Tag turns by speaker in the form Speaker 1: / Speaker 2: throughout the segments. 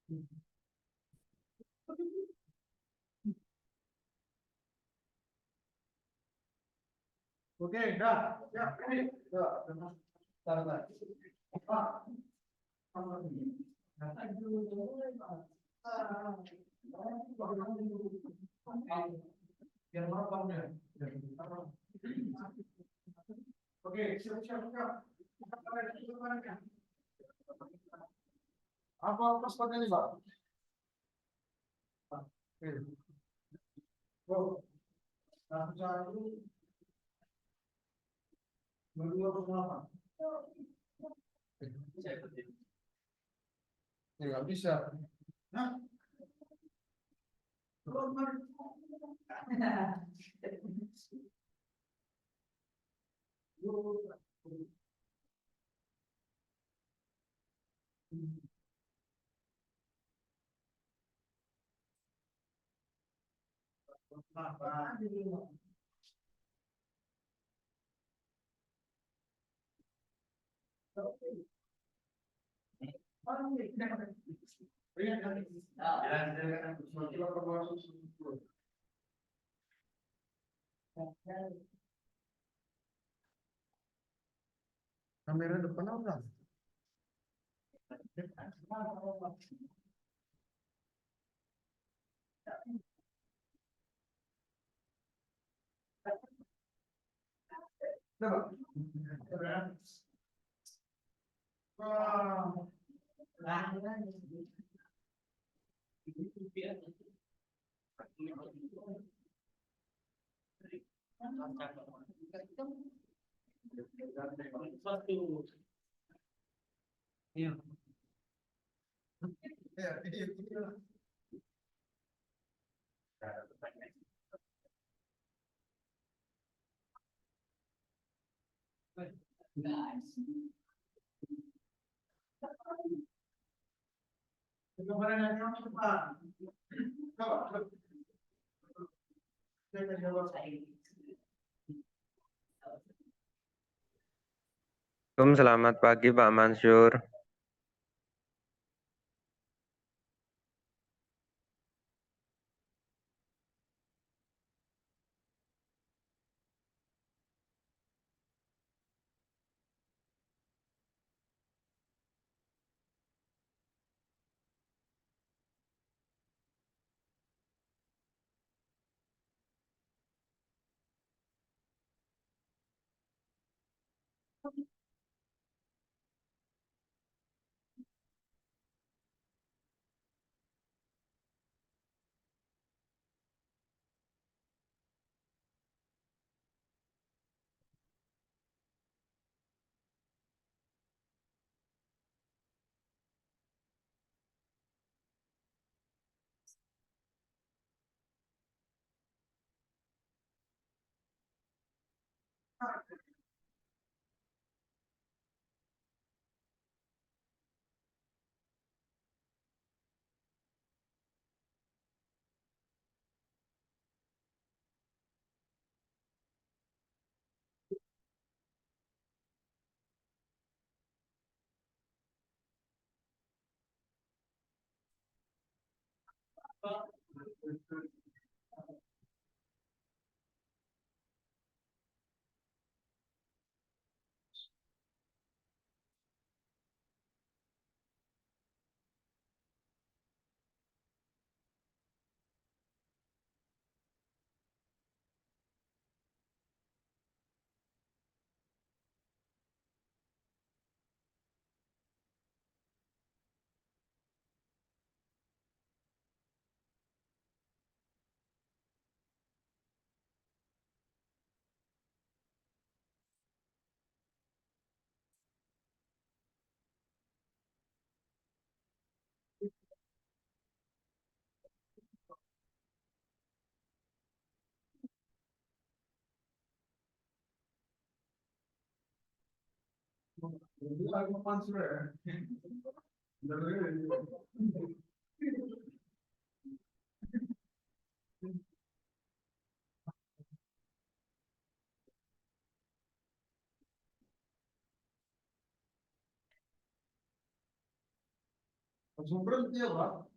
Speaker 1: Oke, dah. Ya, ini. Dah, taruh lagi. Biar mana. Oke, siap-siap. Apa paspor ini, Pak? Oke. Oh, satu, 2,8. Ya, nggak bisa. Nah, kamera depan apa? Coba. Wah. Iya. Ya, iya. Gambaran yang cepat. Coba.
Speaker 2: Selamat pagi Pak Mansur.
Speaker 1: Langsung berhenti ya, Pak.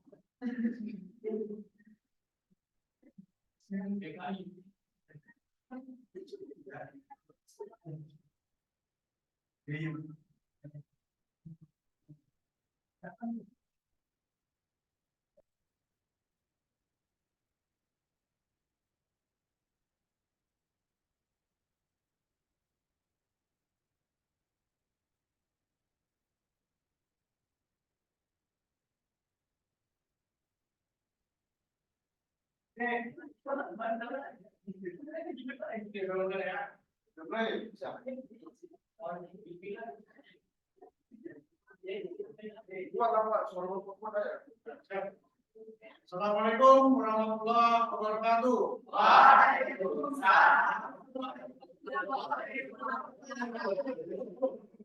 Speaker 1: Assalamualaikum warahmatullahi wabarakatuh.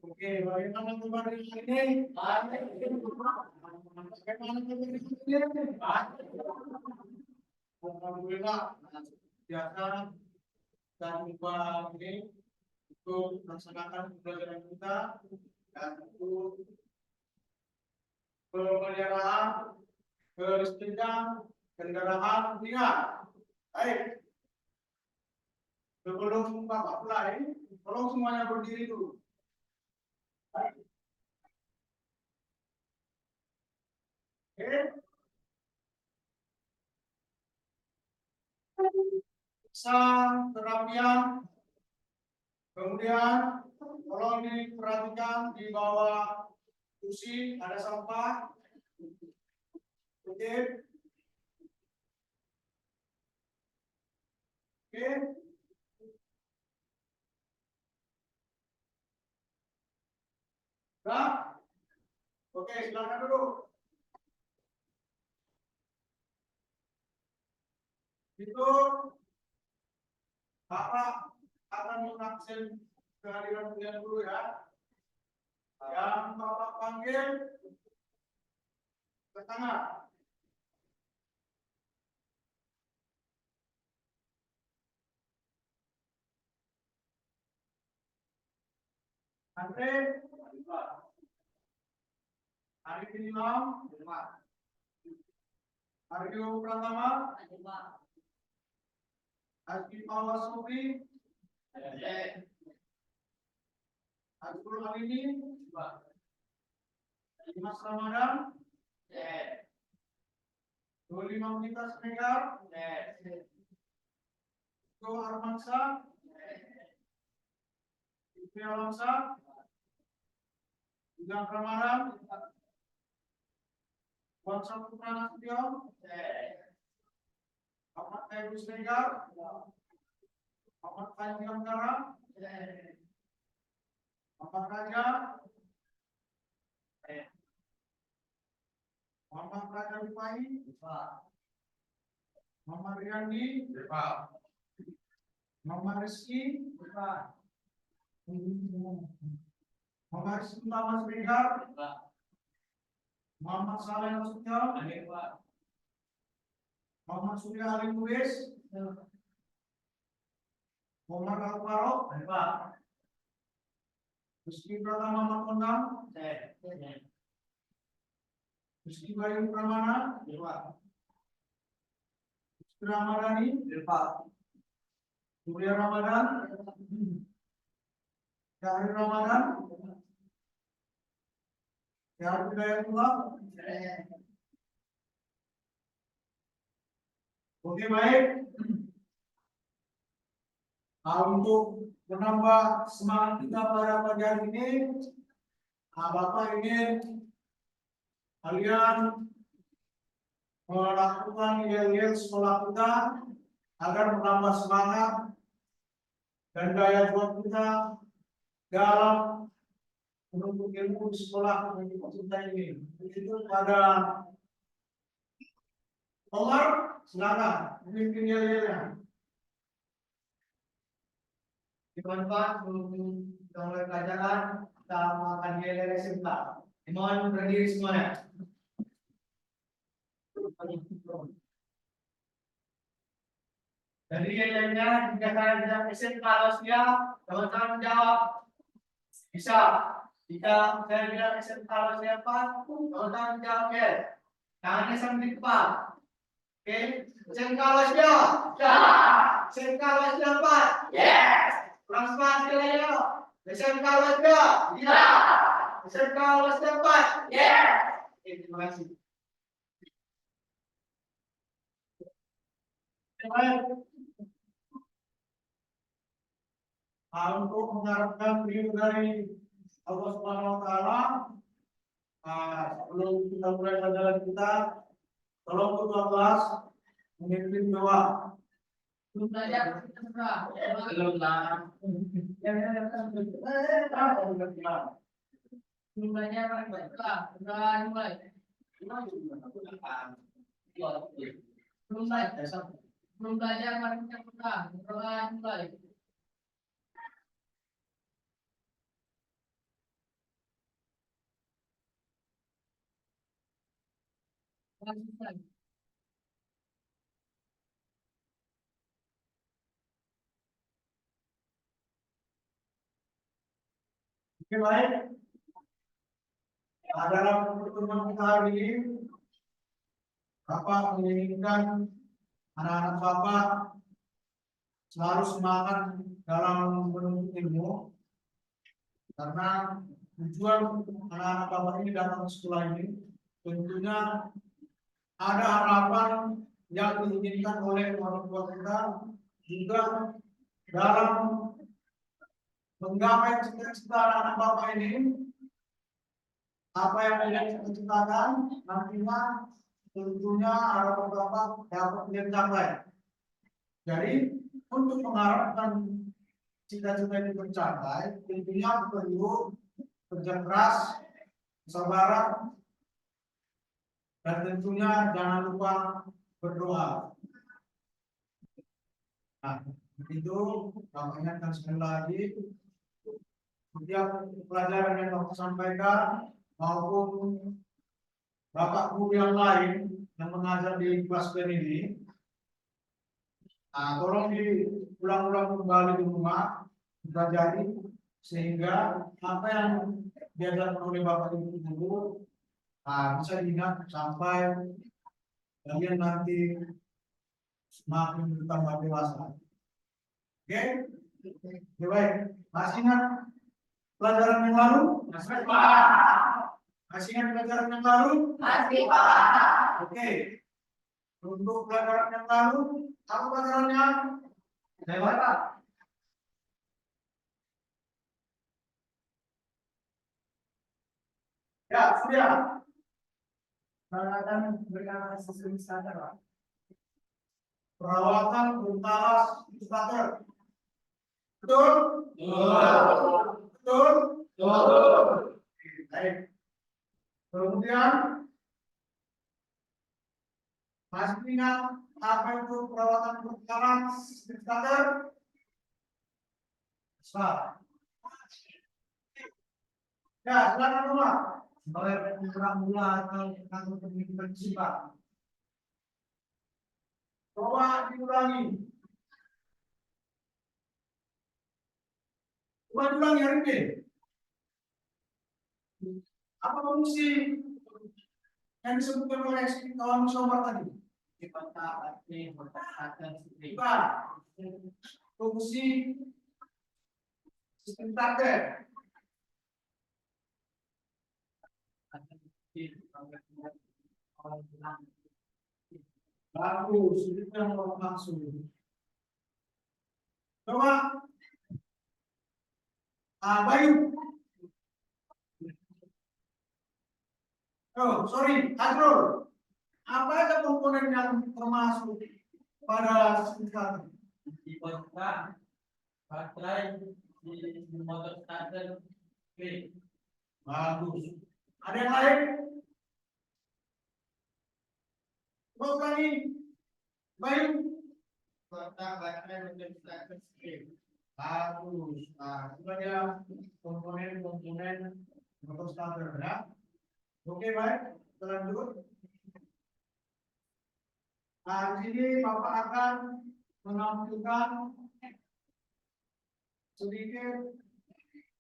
Speaker 1: Oke, bagaimana kabar hari ini? Bagaimana kabar hari ini? Alhamdulillah, biasa dan jumpa ini untuk melaksanakan pembelajaran kita dan untuk pemeliharaan kelistrikan kendaraan ringan. Baik, sebelum Bapak mulai, tolong semuanya berdiri dulu. Baik. Oke. Terapian, kemudian tolong diperhatikan di bawah kursi ada sampah. Oke. Oke. Nah. Oke, silakan dulu. Itu Bapak akan mengaksen kehadiran kalian dulu ya. Yang Bapak panggil ke tengah. Andre, Hari Nilam, Aryo Pratama, Haji Pawasuri, Azrul Alini, Dimas Ramadan, Doli Mamita Senegar, Go Armansa, Ibnu Alamsa, Ujang Ramadan, Wansam Putra Nasution, Ahmad Khairul Senegar, Ahmad Khairul Anggara, Ahmad Raja, Muhammad Raja Rifai, Muhammad Riyandi, Muhammad Rizki, Muhammad Rizki Utama Senegar, Muhammad Saleh Nasution, Muhammad Surya Ali Lubis, Muhammad Al-Farok, Rizki Pratama Matondang, Rizki Bayu Pramana, Rizki Ramadhani, Surya Ramadan, Syahri Ramadan, Syahri Hidayatullah. Oke, baik. Untuk menambah semangat kita pada pagi hari ini, Bapak ingin kalian melakukan yel-yel sekolah kita agar menambah semangat dan daya juang kita dalam menuntut ilmu di sekolah kita ini. Begitu pada Omar, silakan memimpin yel-yelnya. Teman-teman, sebelum kita mulai pelajaran, kita makan yel-yel SMK. Mohon berdiri semuanya. Dari yel-yelnya, jika saya bilang SMK harus siap, teman-teman menjawab. Bisa. Jika saya bilang SMK siapa, kalau tangan jawab ya. Tangannya sambil di kepala. Oke, SMK siapa? Ya. SMK siapa? Yes. Kurang semangat sekali ya. SMK siapa? Ya. SMK siapa? Yes. Oke, terima kasih. Baik. Untuk mengharapkan ridho dari Allah Subhanahu Wa Taala, sebelum kita mulai pelajaran kita, tolong kedua kelas memimpin doa. Belum belajar, belum lah. Belum belajar, udah mulai. Belum belajar, mari kita mulai. Oke, baik. Dalam pertemuan kita hari ini, Bapak menginginkan anak-anak Bapak selalu semangat dalam menuntut ilmu, karena tujuan anak-anak Bapak ini datang ke sekolah ini tentunya ada harapan yang diinginkan oleh orang tua kita juga dalam menggapai cita-cita anak-anak Bapak ini. Apa yang kalian cita-citakan nantinya tentunya harapan Bapak dapat dicapai. Jadi untuk mengharapkan cita-cita ini tercapai, tentunya perlu kerja keras, kesabaran, dan tentunya jangan lupa berdoa. Nah, itu Bapak ingatkan sekali lagi, setiap pelajaran yang Bapak sampaikan maupun Bapak guru yang lain yang mengajar di kelas ini, tolong diulang-ulang kembali di rumah, dipelajari sehingga apa yang diajarkan oleh Bapak Ibu guru bisa diingat sampai kalian nanti semakin bertambah dewasa. Oke? Oke, baik. Masih ingat pelajaran yang lalu? Masih, Pak. Masih ingat pelajaran yang lalu? Masih, Pak. Oke. Untuk pelajaran yang lalu, apa pelajarannya? Lewat, Pak. Ya, sudah. Perawatan berkala sistem starter, Pak. Perawatan berkala starter. Betul? Betul. Betul? Betul. Baik. Kemudian masih ingat apa itu perawatan berkala sistem starter? Start. Ya, silakan rumah. Oleh pengurangan mula atau kantor pendidikan sifat. Coba diulangi. Coba diulangi hari ini. Apa fungsi yang disebutkan oleh kawan Sobar tadi? Bukan. Fungsi sistem target. Bagus, itu yang mau langsung. Coba, Bayu. Oh, sorry, Adrul. Apa aja komponen yang termasuk pada sistem target? Di baterai, di motor starter. Oke, bagus. Ada yang lain? Coba lagi, Bayu. Baterai motor starter. Bagus. Nah, itu ada komponen motor starter ya. Oke, baik. Kita lanjut. Nah, di sini Bapak akan menampilkan sedikit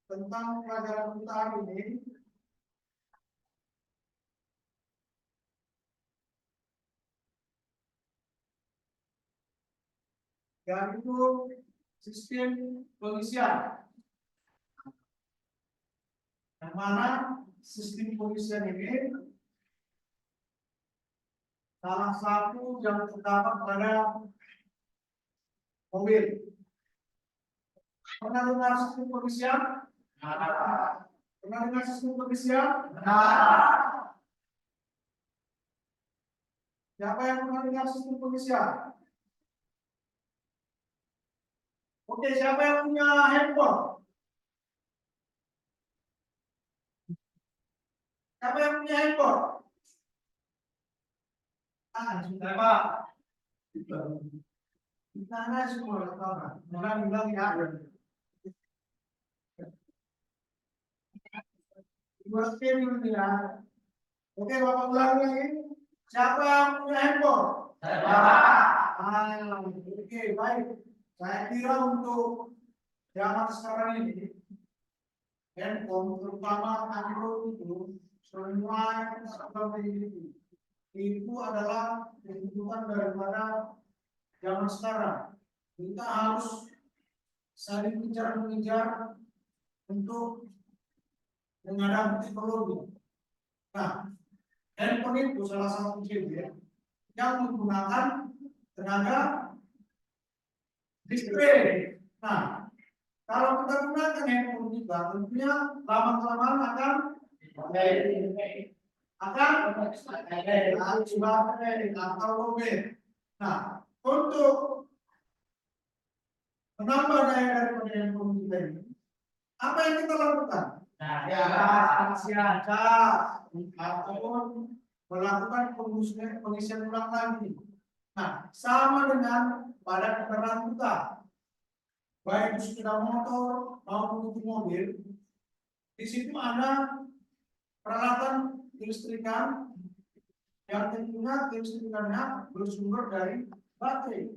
Speaker 1: tentang pelajaran kita hari ini, yaitu sistem pengisian. Yang mana sistem pengisian ini salah satu yang terdapat pada mobil. Pernah dengar sistem pengisian? Pernah dengar sistem pengisian? Siapa yang pernah dengar sistem pengisian? Oke, siapa yang punya handphone? Siapa yang punya handphone? Sudah Pak. Di sana semua kawan. Bilang ya. Oke, ya. Oke, Bapak ulang lagi. Siapa yang punya handphone? Saya. Oke, baik. Saya kira untuk zaman sekarang ini handphone terutama Android itu semua yang sudah memiliki itu adalah kebutuhan daripada zaman sekarang. Kita harus saling mengejar untuk menghadapi teknologi. Nah, handphone itu salah satu gadget yang menggunakan tenaga listrik. Nah, kalau kita gunakan handphone kita, tentunya lama-kelamaan akan baterai atau lobet. Nah, untuk menambah daya daripada handphone kita ini, apa yang kita lakukan? Ataupun melakukan pengisian ulang lagi. Nah, sama dengan pada kendaraan kita, baik itu sepeda motor maupun itu mobil, di situ ada peralatan kelistrikan yang tentunya kelistrikannya bersumber dari baterai.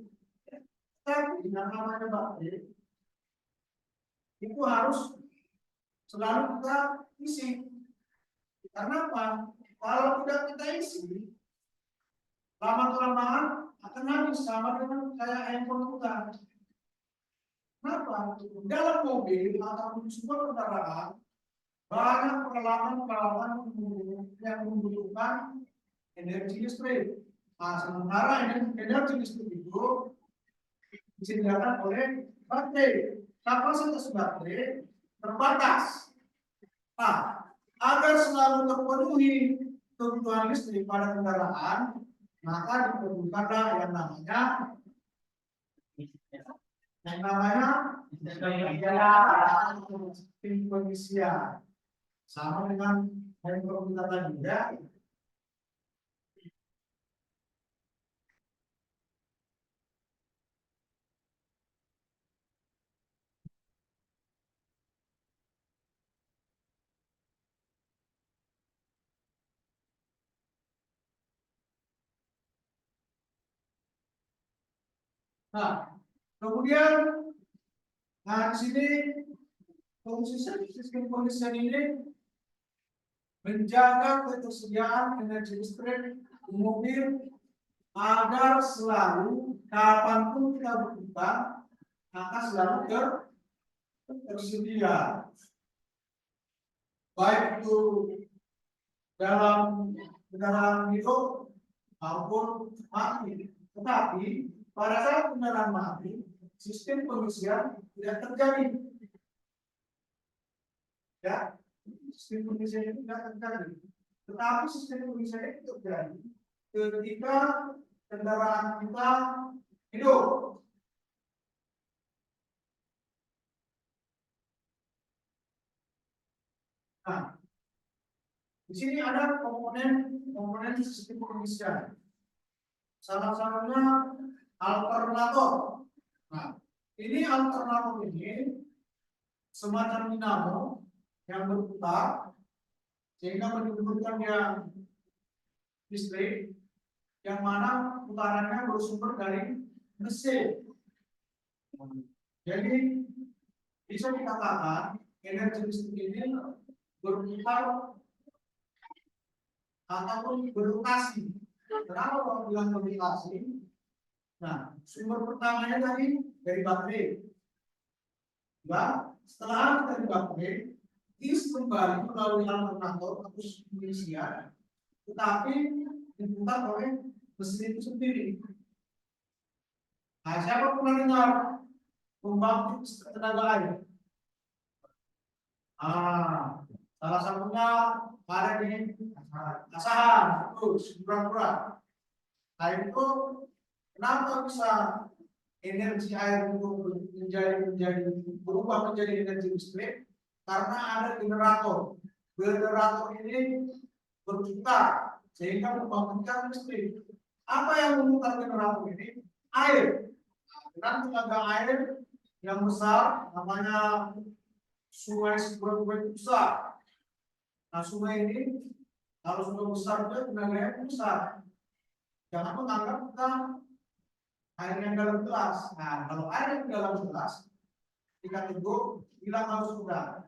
Speaker 1: Tapi yang namanya baterai itu harus selalu kita isi. Karena apa? Kalau tidak kita isi, lama-kelamaan akan habis sama dengan kayak handphone kita. Kenapa? Dalam mobil ataupun sebuah kendaraan banyak peralatan-peralatan yang membutuhkan energi listrik. Nah, sementara energi listrik itu disediakan oleh baterai. Kapasitas baterai terbatas. Nah, agar selalu terpenuhi kebutuhan listrik pada kendaraan, maka diperlukanlah yang namanya sistem pengisian. Sama dengan handphone kita tadi ya. Nah, kemudian di sini fungsi sistem pengisian ini menjaga ketersediaan energi listrik di mobil agar selalu kapanpun kita butuhkan akan selalu tersedia, baik itu dalam kendaraan hidup maupun mati. Tetapi pada saat kendaraan mati, sistem pengisian tidak terjadi. Ya, sistem pengisian itu tidak terjadi. Tetapi sistem pengisian itu terjadi ketika kendaraan kita hidup. Nah, di sini ada komponen sistem pengisian. Salah satunya alternator. Nah, ini alternator ini semacam dinamo yang berputar sehingga menimbulkan yang listrik yang mana putarannya bersumber dari mesin. Jadi bisa dikatakan energi listrik ini berputar ataupun berlokasi. Kenapa kalau bilang berlokasi? Nah, sumber pertamanya dari baterai. Nah, setelah dari baterai, is kembali melalui alternator atau pengisian, tetapi diputar oleh mesin itu sendiri. Nah, siapa pernah dengar pembangkit tenaga air? Salah satunya ada di Asahan, terus pura-pura. Nah itu kenapa bisa energi air itu berubah menjadi energi listrik? Karena ada generator. Generator ini berputar sehingga membangkitkan listrik. Apa yang memutar generator ini? Air. Dengan tenaga air yang besar, namanya sungai seberapa besar. Nah sungai ini kalau sudah besar itu tenaganya besar. Jangan menganggap kita air yang dalam gelas. Nah kalau air yang dalam gelas jika teguh bilang harus sudah.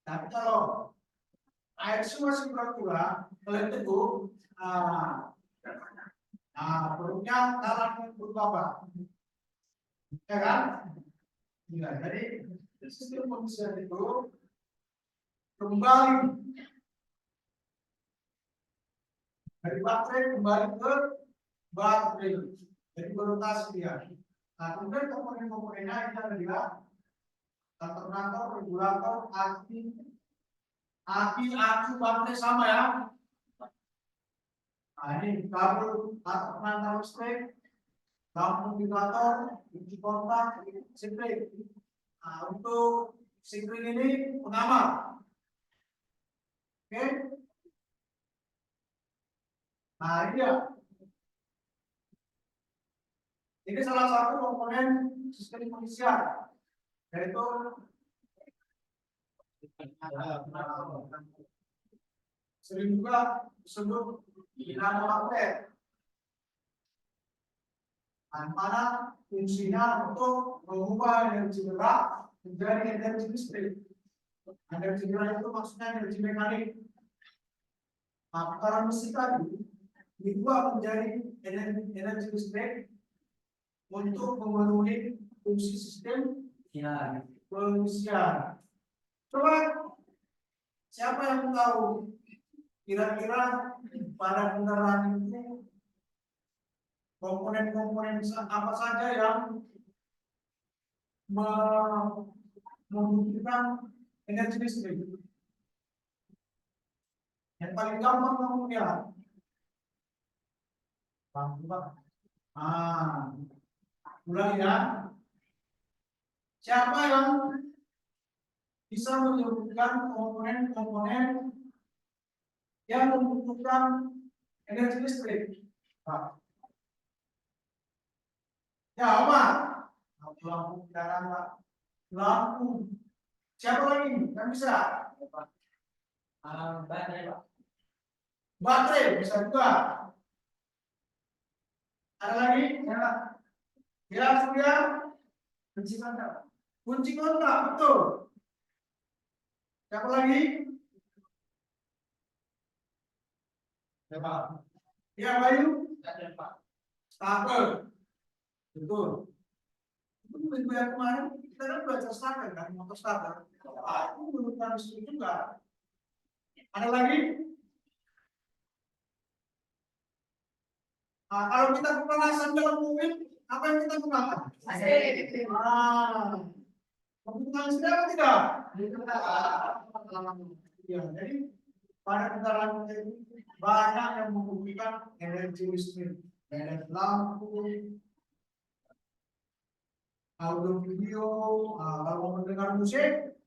Speaker 1: Tapi kalau air sungai seberapa kalian teguh, perutnya dalam berubah, ya kan? Ya, jadi sistem pengisian itu kembali dari baterai kembali ke baterai, jadi berotasi dia. Nah, kemudian komponen-komponennya ini adalah alternator, regulator, aki, baterai sama ya. Nah, ini kabel alternator listrik, lampu indikator, kunci kontak, sikring. Nah, untuk sikring ini pengaman. Oke. Nah, ini dia. Ini salah satu komponen sistem pengisian, yaitu sering juga disebut dinamo magnet. Mana fungsinya untuk mengubah energi gerak menjadi energi listrik. Energi gerak itu maksudnya energi mekanik. Nah, putaran mesin tadi diubah menjadi energi listrik untuk memenuhi fungsi sistem pengisian. Coba siapa yang tahu kira-kira pada kendaraan itu komponen-komponen apa saja yang membutuhkan energi listrik? Yang paling gampang kamu lihat. Ulang ya. Siapa yang bisa menyebutkan komponen-komponen yang membutuhkan energi listrik? Ya, Omar. Lampu kendaraan, lampu. Siapa lagi? Yang bisa? Baterai, Pak. Baterai bisa juga. Ada lagi? Ya. Ya, sudah. Kunci kontak. Kunci kontak, betul. Siapa lagi? Siapa? Ya, Bayu. Starter. Betul. Itu minggu yang kemarin kita kan belajar starter kan, motor starter. Itu menggunakan listrik juga. Ada lagi? Kalau kita pemanasan dalam mobil, apa yang kita gunakan? Penggunaan listrik apa tidak? Ya, jadi pada kendaraan ini banyak yang membutuhkan energi listrik, energi lampu, audio video, kalau mau mendengar musik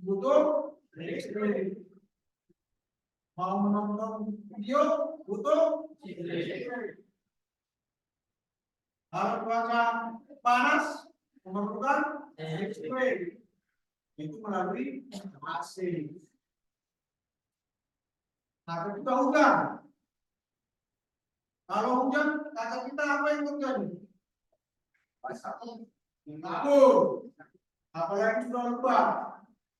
Speaker 1: butuh listrik, mau menonton video butuh listrik, kalau cuaca panas memerlukan listrik, itu melalui AC. Nah, ketika hujan, kalau hujan kaca kita apa yang terjadi? Kabur, apalagi sudah lebat.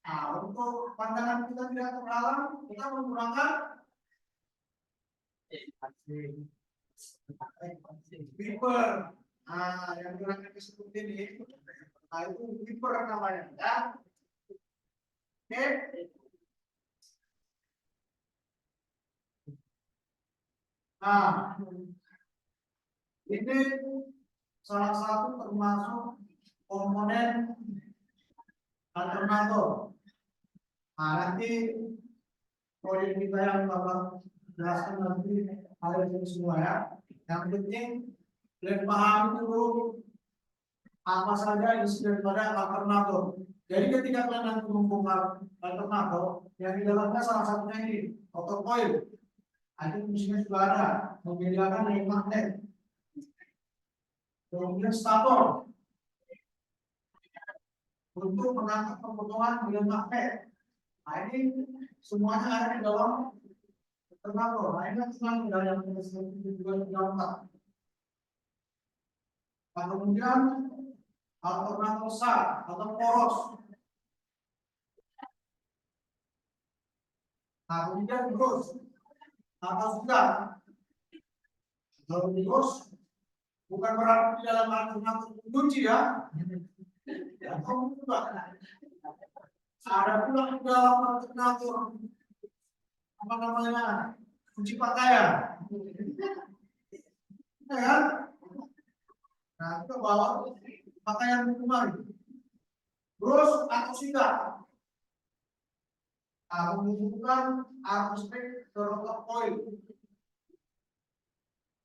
Speaker 1: Nah, untuk pandangan kita tidak terhalang, kita menggunakan wiper. Nah, yang gerakan seperti ini, nah itu wiper namanya, ya. Oke. Nah, ini salah satu termasuk komponen alternator. Nah, nanti proyek kita yang Bapak jelaskan nanti ada ini semua ya. Yang penting kalian pahami dulu apa saja isi daripada alternator. Jadi ketika kalian nanti membongkar alternator, yang di dalamnya salah satunya ini outer coil. Itu fungsinya juga ada, membedakan dengan magnet. Kemudian stator untuk menangkap pemotongan dengan magnet. Nah, ini semuanya ada di dalam alternator. Nah, ini senang yang juga didapat. Nah, kemudian alternator sar atau poros. Nah, kemudian terus atau sudah. Kalau terus bukan berarti dalam alternator kunci ya. Ya, ada pula di dalam alternator apa namanya kunci pakaian. Ya kan? Nah, kita bawa pakaian kemari. Terus atau tidak. Nah, menunjukkan arus listrik ke rotor coil.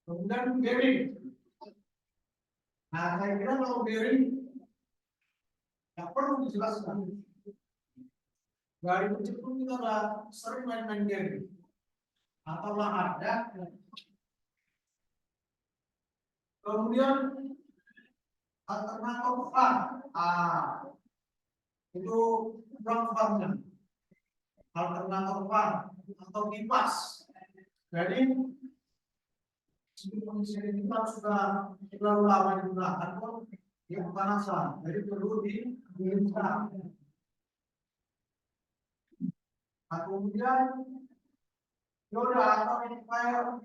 Speaker 1: Kemudian bearing. Nah, saya kira kalau bearing tidak perlu dijelaskan. Dari kecil pun kita sudah sering main-main bearing. Atau ada. Kemudian alternator fan. Itu ground fan-nya. Alternator fan atau kipas. Jadi kondisi kita sudah terlalu lama digunakan pun dia kepanasan, jadi perlu didinginkan. Nah, kemudian yoda atau amplifier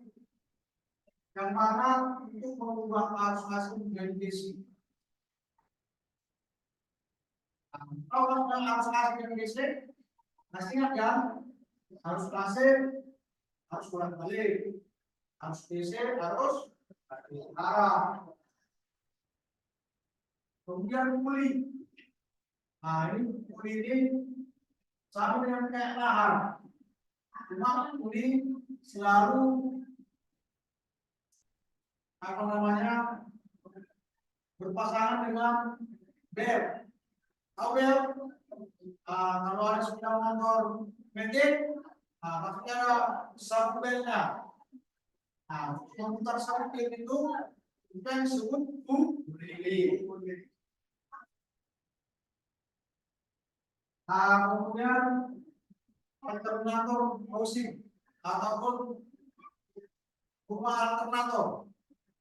Speaker 1: yang mana untuk mengubah arus AC menjadi DC. Kalau arus AC menjadi DC, pastinya kan arus AC harus kurang balik, arus DC harus arah. Kemudian puli. Nah, ini puli ini sama dengan kayak lahar. Cuma puli selalu apa namanya berpasangan dengan bel. Tahu bel? Kalau ada sepeda motor metik, maksudnya satu belnya. Nah, memutar satu bel itu kita disebut puli. Kemudian alternator housing ataupun rumah alternator.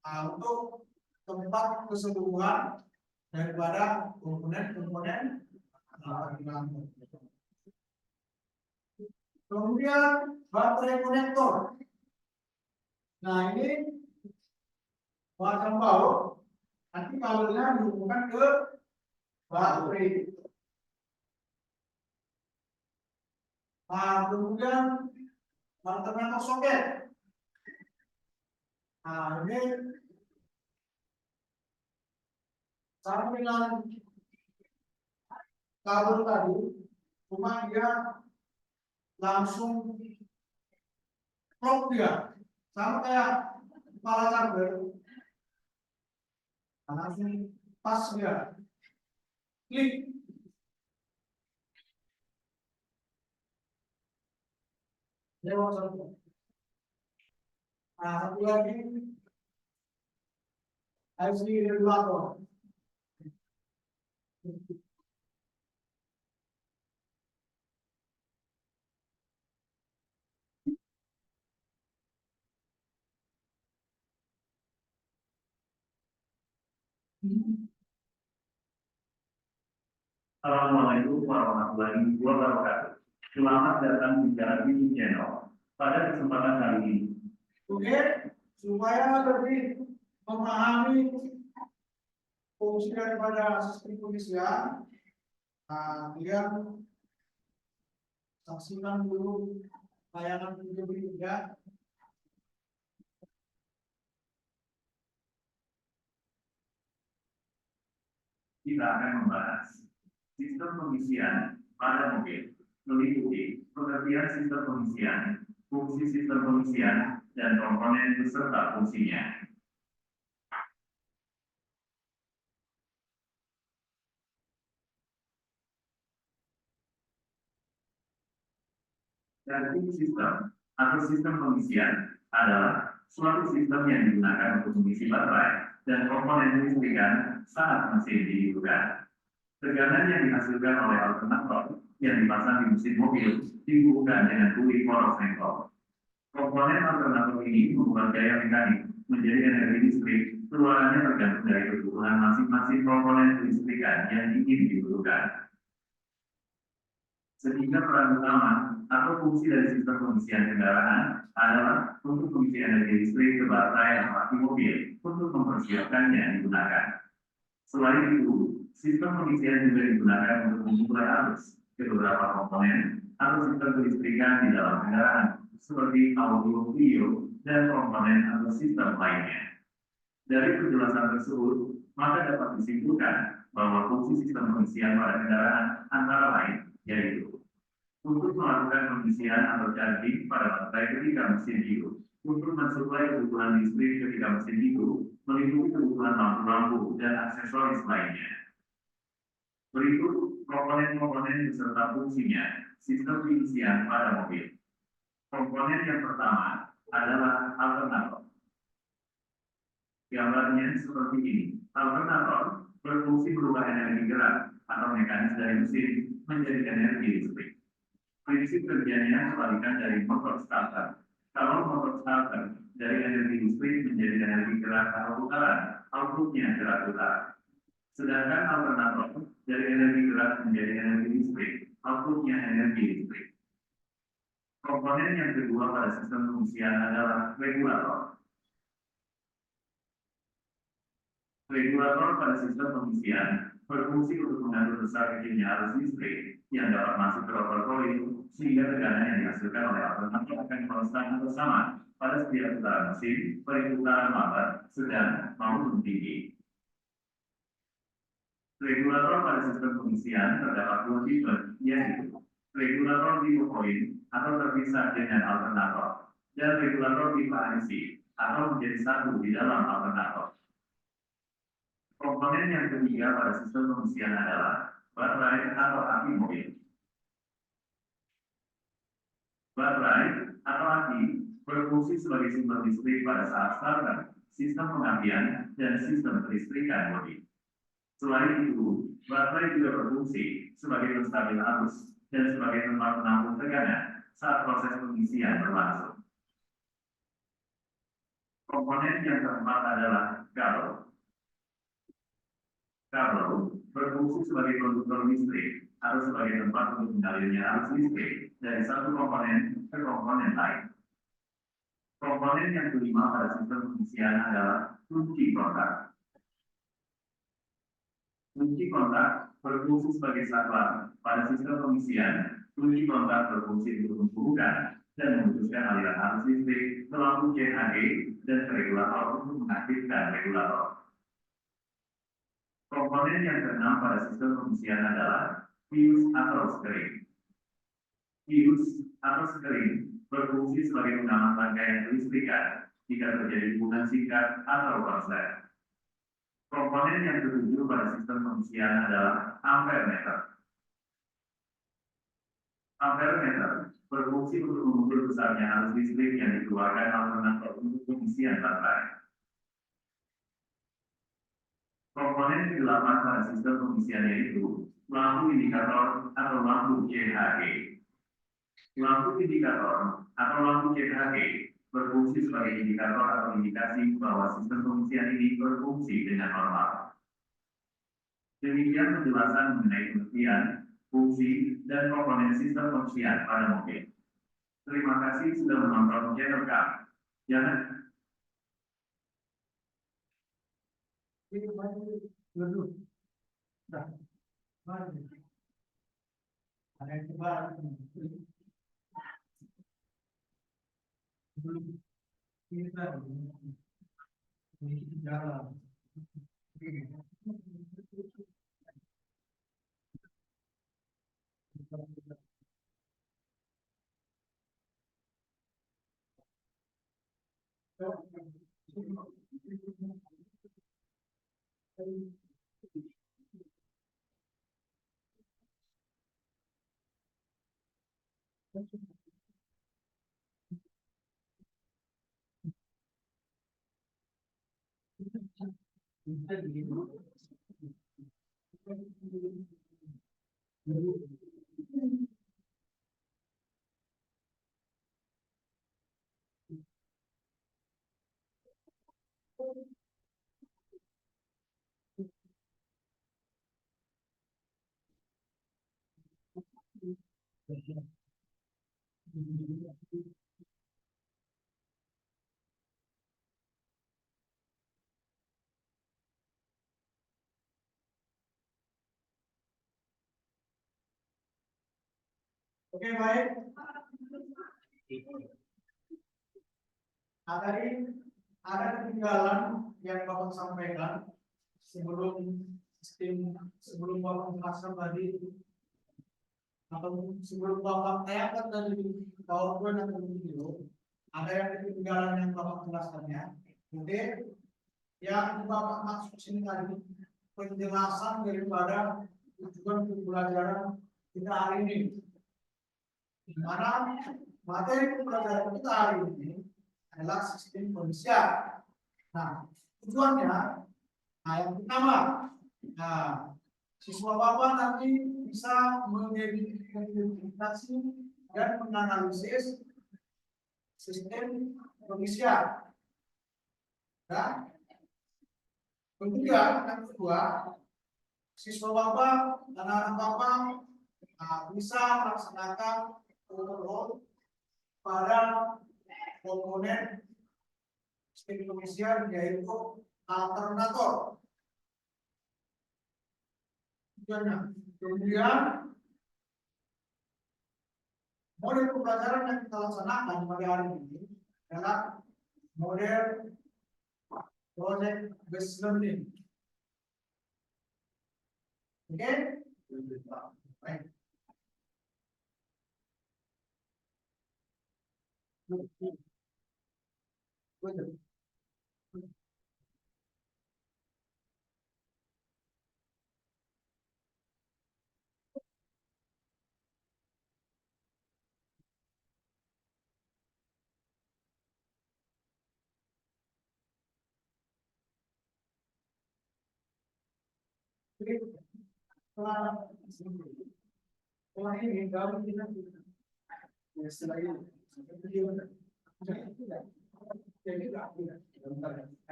Speaker 1: Untuk tempat keseluruhan daripada komponen alternator. Kemudian baterai konektor. Nah, ini macam baut. Nanti kabelnya dihubungkan ke baterai. Kemudian alternator soket. Nah, ini sama dengan kabel tadi, cuma dia langsung plug dia, sama kayak kepala kabel, langsung pas dia, klik. Lewat satu. Nah, satu lagi IC regulator.
Speaker 2: Assalamualaikum warahmatullahi wabarakatuh. Selamat datang di Jalan TV Channel. Pada kesempatan kali ini,
Speaker 1: Oke, supaya lebih memahami fungsi daripada sistem pengisian, kalian saksikan dulu tayangan video berikutnya.
Speaker 2: kita akan membahas sistem pengisian pada mobil, meliputi pengertian sistem pengisian, fungsi sistem pengisian, dan komponen beserta fungsinya. Dari sistem atau sistem pengisian adalah suatu sistem yang digunakan untuk mengisi baterai dan komponen listrikan saat mesin dihidupkan. Tegangan yang dihasilkan oleh alternator yang dipasang di mesin mobil dihubungkan dengan kulit poros sengkol. Komponen alternator ini membuat gaya mekanik menjadi energi listrik. Keluarannya tergantung dari kebutuhan masing-masing komponen listrikan yang ingin dibutuhkan. Sehingga peran utama atau fungsi dari sistem pengisian kendaraan adalah untuk mengisi energi listrik ke baterai atau aki mobil untuk mempersiapkannya digunakan. Selain itu, sistem pengisian juga digunakan untuk memulai arus ke beberapa komponen atau sistem kelistrikan di dalam kendaraan seperti audio, video, dan komponen atau sistem lainnya. Dari penjelasan tersebut, maka dapat disimpulkan bahwa fungsi sistem pengisian pada kendaraan antara lain yaitu untuk melakukan pengisian atau charging pada baterai ketika mesin hidup, untuk mensuplai kebutuhan listrik ketika mesin hidup, meliputi kebutuhan lampu-lampu dan aksesoris lainnya. Berikut komponen-komponen beserta fungsinya sistem pengisian pada mobil. Komponen yang pertama adalah alternator. Gambarnya seperti ini. Alternator berfungsi berubah energi gerak atau mekanis dari mesin menjadi energi listrik. Prinsip kerjanya kebalikan dari motor starter. Kalau motor starter dari energi listrik menjadi energi gerak atau putaran, outputnya gerak putar. Sedangkan alternator dari energi gerak menjadi energi listrik, outputnya energi listrik. Komponen yang kedua pada sistem pengisian adalah regulator. Regulator pada sistem pengisian berfungsi untuk mengatur besar kecilnya arus listrik yang dapat masuk ke rotor koil sehingga tekanan yang dihasilkan oleh alternator akan konstan atau sama pada setiap putaran mesin, baik putaran lambat, sedang, maupun tinggi. Regulator pada sistem pengisian terdapat dua tipe, yaitu regulator tipe koin atau terpisah dengan alternator, dan regulator tipe IC atau menjadi satu di dalam alternator. Komponen yang ketiga pada sistem pengisian adalah baterai atau aki mobil. Baterai atau aki berfungsi sebagai sumber listrik pada saat starter, sistem pengapian, dan sistem kelistrikan mobil. Selain itu, baterai juga berfungsi sebagai penstabil arus dan sebagai tempat menampung tekanan saat proses pengisian berlangsung. Komponen yang keempat adalah kabel. Kabel berfungsi sebagai konduktor listrik atau sebagai tempat untuk mengalirnya arus listrik dari satu komponen ke komponen lain. Komponen yang kelima pada sistem pengisian adalah kunci kontak. Kunci kontak berfungsi sebagai saklar pada sistem pengisian. Kunci kontak berfungsi untuk menghubungkan dan memutuskan aliran arus listrik ke lampu CHD dan ke regulator untuk mengaktifkan regulator. Komponen yang keenam pada sistem pengisian adalah fuse atau skring. Fuse atau skring berfungsi sebagai pengaman rangkaian kelistrikan jika terjadi hubungan singkat atau korslet. Komponen yang ketujuh pada sistem pengisian adalah ampermeter. Ampermeter berfungsi untuk mengukur besarnya arus listrik yang dikeluarkan alternator untuk pengisian baterai. Komponen ke-8 pada sistem pengisian yaitu lampu indikator atau lampu CHG. Lampu indikator atau lampu CHG berfungsi sebagai indikator atau indikasi bahwa sistem pengisian ini berfungsi dengan normal. Demikian penjelasan mengenai pengertian, fungsi, dan komponen sistem pembersihan pada mobil. Terima kasih sudah menonton channel kami. Jangan
Speaker 1: Oke, baik. Nah, tadi ada ketinggalan yang Bapak sampaikan sebelum Bapak menjelaskan tadi, atau sebelum Bapak tayangkan dari PowerPoint atau video, ada yang ketinggalan yang Bapak jelaskannya. Oke, yang Bapak maksud sini tadi penjelasan daripada tujuan pembelajaran kita hari ini. Di mana materi pembelajaran kita hari ini adalah sistem pembersihan. Nah, tujuannya, yang pertama, siswa Bapak nanti bisa mengidentifikasi dan menganalisis sistem pembersihan. Dan kemudian yang kedua, siswa Bapak dan anak Bapak bisa melaksanakan overhaul pada komponen sistem pembersihan yaitu alternator. Kemudian model pembelajaran yang kita laksanakan pada hari ini adalah model project based learning. Oke? Baik. Setelah ini baru kita setelah ini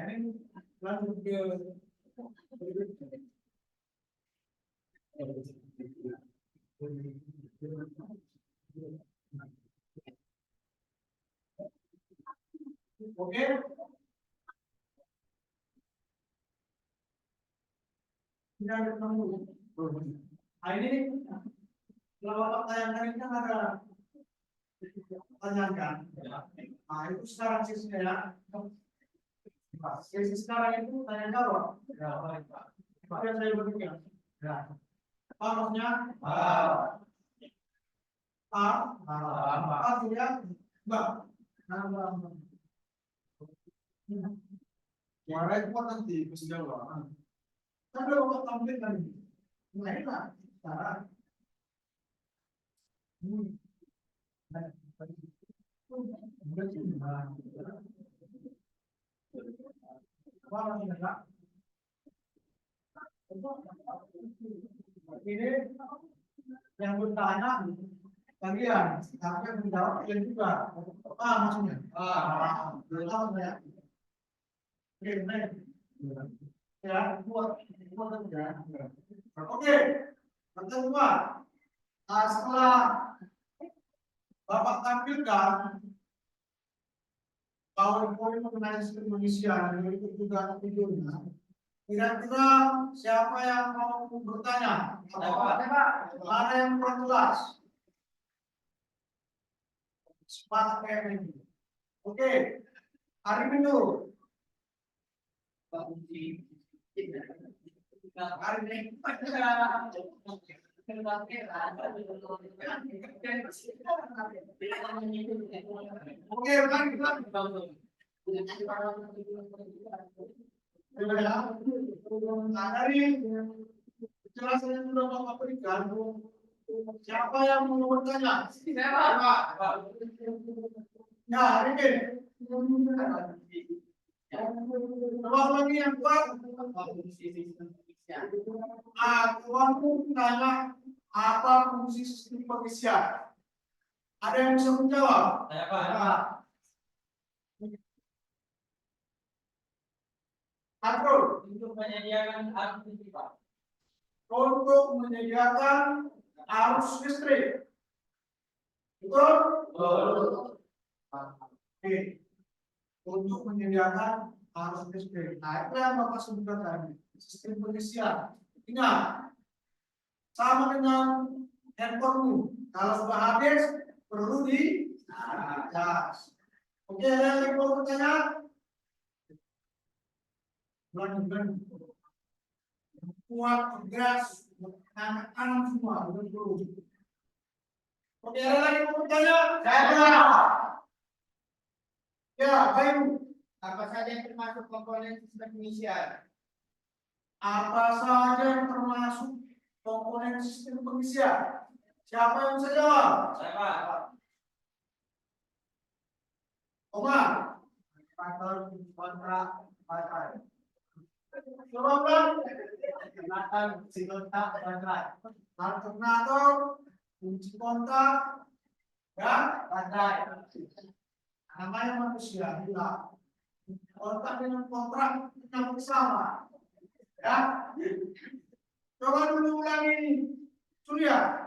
Speaker 1: ini lanjut ke oke. Tidak ada kamu. Nah, ini kalau Bapak tayangkan ini kan ada tanyakan. Nah, itu sekarang sisinya. Sisi sekarang itu tanya jawab. Ya, baik Pak. Pak yang saya berikan. Ya. Apa maksudnya? Apa ya? Mbak. Suara itu kan nanti mesti jawab. Kan udah Bapak tampilkan ini. Nah, inilah cara. Ini yang bertanya kalian, tapi yang menjawab kalian juga. Maksudnya? Belum tahu saya. Oke, baik. Ya, buat ya. Oke, yang kedua, setelah Bapak tampilkan poin-poin mengenai sistem pengisian berikut juga videonya. Kira-kira siapa yang mau bertanya? Mana yang kurang jelas? Sepakat kayak ini. Oke, hari Minggu. Hari ini. Oke, ulangi. Nah, dari penjelasan yang sudah Bapak berikan, siapa yang mau bertanya? Ya, hari ini. Ulang lagi yang kuat. Tuanku tanya apa fungsi sistem pengisian? Ada yang bisa menjawab?
Speaker 3: Saya Pak.
Speaker 1: Atrul,
Speaker 3: Untuk menyediakan arus listrik, Pak.
Speaker 1: untuk menyediakan arus listrik. Betul?
Speaker 3: Betul.
Speaker 1: Oke. Untuk menyediakan arus listrik. Nah, itu yang Bapak sebutkan tadi. Sistem pengisian. Ingat, sama dengan handphonemu. Kalau sudah habis, perlu di cas. Oke, ada yang mau bertanya? Bulan kuat, tegas, anak-anak semua. Oke, ada lagi yang mau bertanya? Saya. Ya, baik.
Speaker 3: Apa saja yang termasuk komponen sistem pengisian?
Speaker 1: Apa saja yang termasuk komponen sistem pengisian? Siapa yang bisa jawab?
Speaker 3: Saya Pak.
Speaker 1: Omar. Kantor kontrak baterai. Coba ulang.
Speaker 3: Kelihatan si kontak baterai.
Speaker 1: Alternator, kunci kontak, ya,
Speaker 3: Baterai.
Speaker 1: namanya manusia. Bila kontak dengan kontrak yang sama, ya. Coba dulu ulangi, Surya.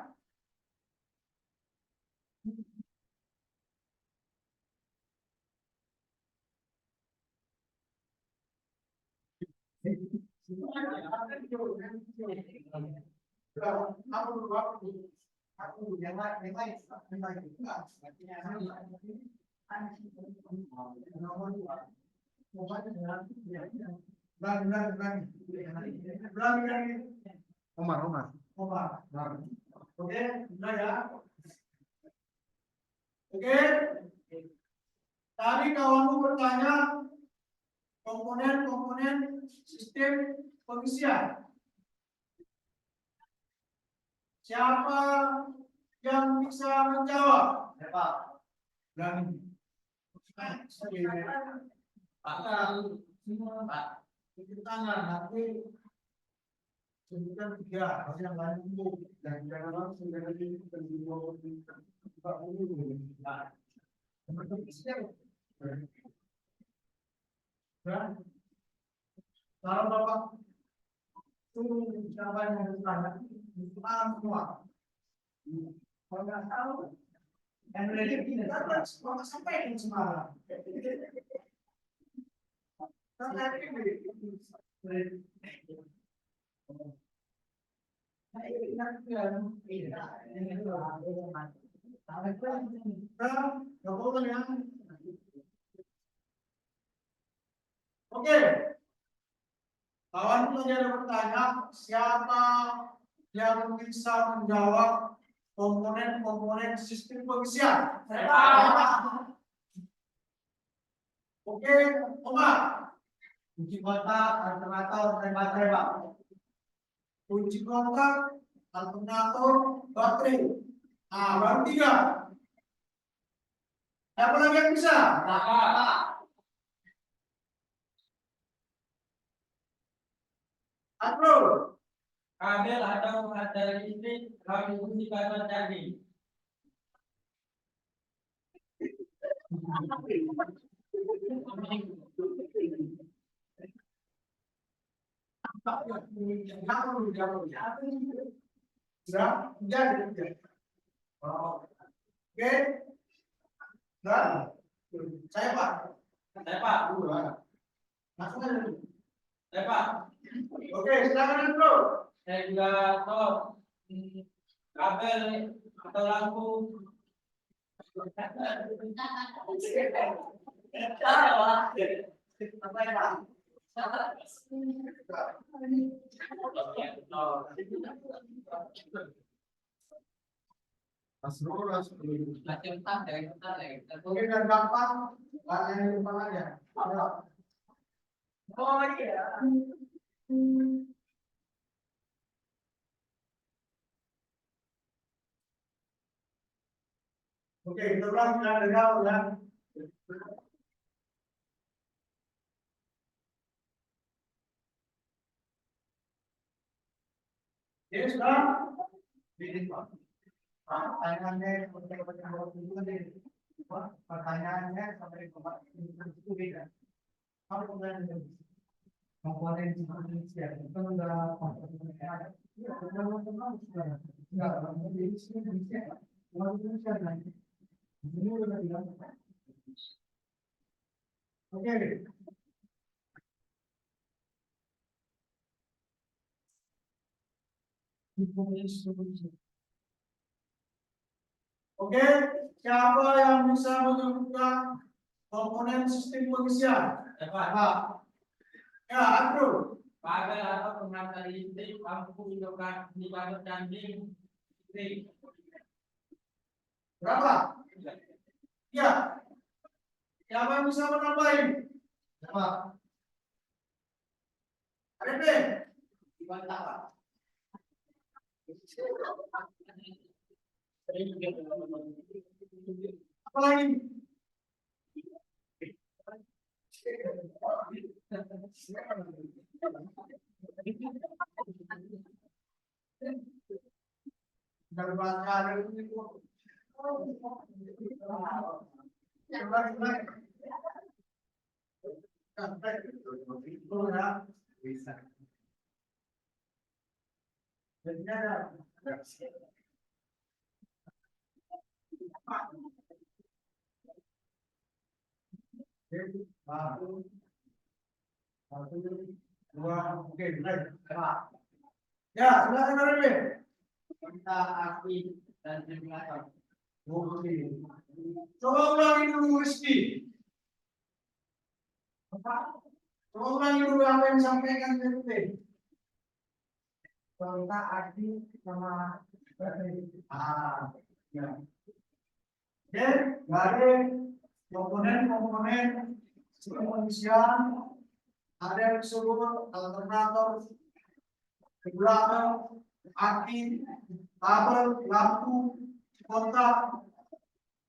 Speaker 1: Aku yang lain. Omar. Oke, sudah ya. Oke. Tadi kawanmu bertanya komponen sistem pengisian. Siapa yang bisa menjawab?
Speaker 3: Pak.
Speaker 1: Dan
Speaker 3: Pak.
Speaker 1: cuci tangan nanti sebutkan 3 yang lain dulu dan jangan langsung dari kalau Bapak suruh siapa yang mau bertanya, tangan semua. Kalau nggak tahu, yang ready tidak semua sampai semalam. Oke, kawan itu ada bertanya, siapa yang bisa menjawab komponen sistem pengisian? Oke, Omar.
Speaker 3: Kunci kontak, alternator, dan baterai, Pak.
Speaker 1: Kunci kontak, alternator, baterai. Nah, baru 3. Siapa lagi yang bisa?
Speaker 3: Pak.
Speaker 1: Atrul.
Speaker 3: Kabel atau baterai listrik kami fungsikan charging.
Speaker 1: Sudah? Jadi. Oke. Nah, saya Pak.
Speaker 3: Saya Pak.
Speaker 1: Langsung aja.
Speaker 3: Saya Pak.
Speaker 1: Oke, silakan bro.
Speaker 3: Saya juga tahu kabel atau lampu.
Speaker 1: Apa ya Pak? Oke, dan gampang, tanya di depan aja. Oh iya. Oke, kita ulang kita dengar ya. Ini sudah. Pertanyaannya sampai itu beda. Apa kemudian komponen Indonesia itu udah komponen oke. Oke, siapa yang bisa menyebutkan komponen sistem pengisian?
Speaker 3: Pak.
Speaker 1: Ya, Andrew.
Speaker 3: Kabel atau pengantar listrik, lampu indikator canggih, listrik.
Speaker 1: Berapa? Ya. Siapa yang bisa menambahin? Siapa? Ada deh. Apa lagi? Oke, baik. Ya, silakan Arif.
Speaker 3: Kita api dan ventilator.
Speaker 1: Oke. Coba ulangi dulu Rizky. Coba ulangi dulu apa yang disampaikan tadi. Contoh api sama ya. Oke, dari komponen sistem pengisian ada yang disebut alternator, regulator, aki, kabel, lampu, kontak,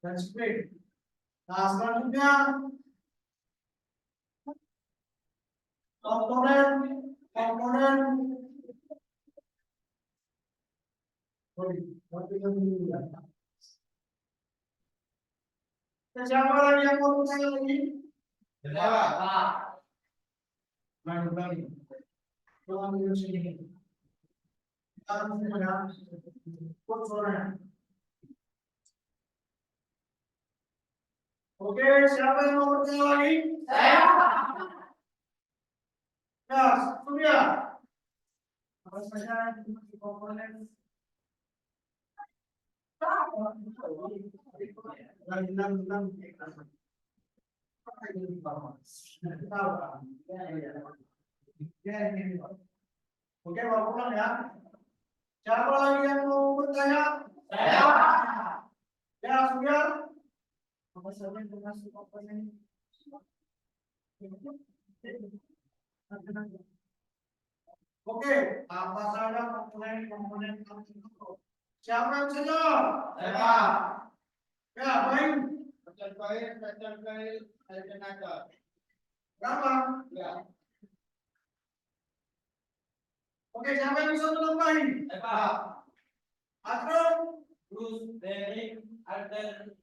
Speaker 1: dan spring. Nah, selanjutnya komponen siapa lagi yang mau saya lagi?
Speaker 3: Pak.
Speaker 1: Lagi. Tuhan Yesus ini. Oke, siapa yang mau bertanya lagi?
Speaker 3: Saya.
Speaker 1: Ya, Surya. Apa saja komponen? Oke, mau pulang ya. Siapa lagi yang mau bertanya?
Speaker 3: Saya.
Speaker 1: Ya, Surya. Apa saja dengan komponen? Oke, apa saja komponen siapa yang bisa jawab?
Speaker 3: Saya.
Speaker 1: Ya, baik.
Speaker 3: Kaca kail, alternator.
Speaker 1: Berapa?
Speaker 3: Ya.
Speaker 1: Oke, siapa yang bisa menambahin?
Speaker 3: Pak.
Speaker 1: Akron.
Speaker 3: Terus bearing, alter.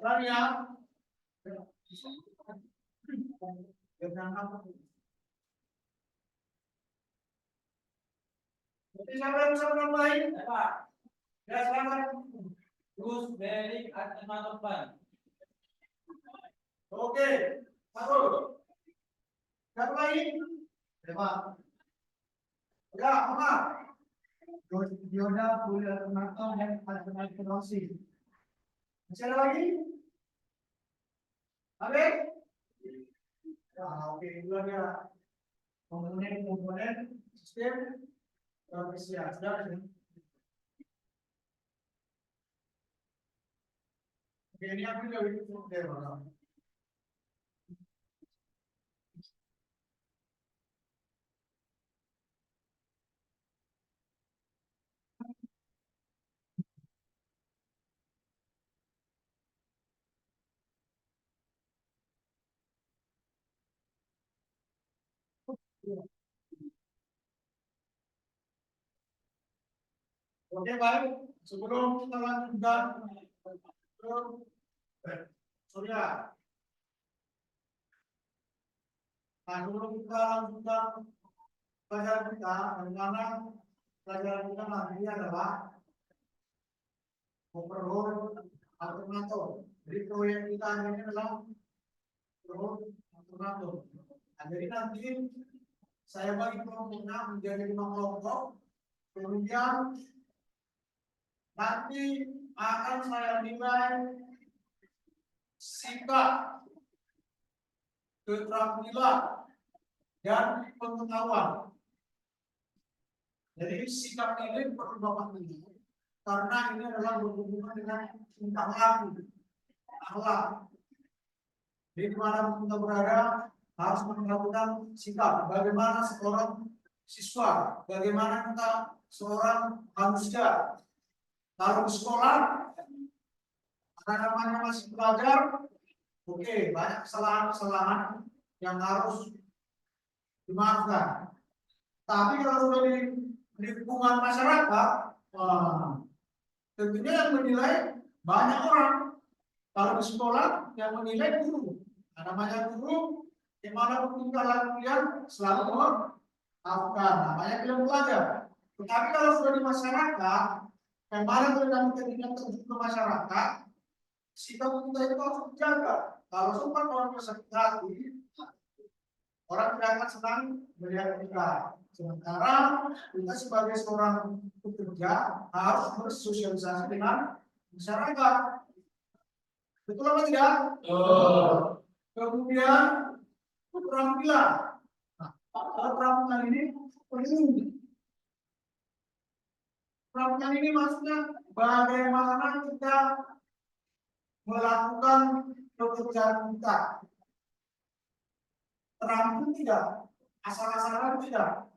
Speaker 1: Lari ya. Dengan apa? Jadi siapa yang bisa menambahin?
Speaker 3: Pak,
Speaker 1: Ya silakan.
Speaker 3: Gus Berik Atmanorban.
Speaker 1: Oke, satu. Siapa lagi? Siapa? Ya, apa? Yoda, Budi Atmanorban dan Atmanorban Rosi. Masih ada lagi? Ada? Nah, oke, itu ada komponen sistem transmisi. Sudah. Oke, ini aku juga bikin dari mana? Oke, baik. Sebelum kita lanjutkan, Surya, nah sebelum kita lanjutkan pelajaran kita, bagaimana pelajaran kita nanti adalah overhaul alternator. Jadi proyek kita ini adalah overhaul alternator. Nah, jadi nanti saya bagi kelompoknya menjadi 5 kelompok. Kemudian nanti akan saya nilai sikap, keterampilan, dan pengetahuan. Jadi sikap ini perlu Bapak ini, karena ini adalah berhubungan dengan tingkah laku, akhlak. Jadi dimana kita berada harus melakukan sikap. Bagaimana seorang siswa, bagaimana kita seorang manusia. Kalau di sekolah, karena namanya masih belajar, oke, banyak kesalahan-kesalahan yang harus dimaafkan. Tapi kalau sudah di lingkungan masyarakat, tentunya yang menilai banyak orang. Kalau di sekolah yang menilai guru. Nah, namanya guru, di mana tingkah laku kalian selalu memaafkan. Namanya kalian belajar. Tetapi kalau sudah di masyarakat, yang mana kalian ketika terjun ke masyarakat, sikap kita itu harus dijaga. Kalau sempat orang bersakit hati, orang tidak akan senang melihat kita. Sementara kita sebagai seorang pekerja harus bersosialisasi dengan masyarakat. Betul apa tidak? Kemudian keterampilan. Nah, keterampilan ini penting. Keterampilan ini maksudnya bagaimana kita melakukan pekerjaan kita. Terampil tidak, asal-asalan tidak.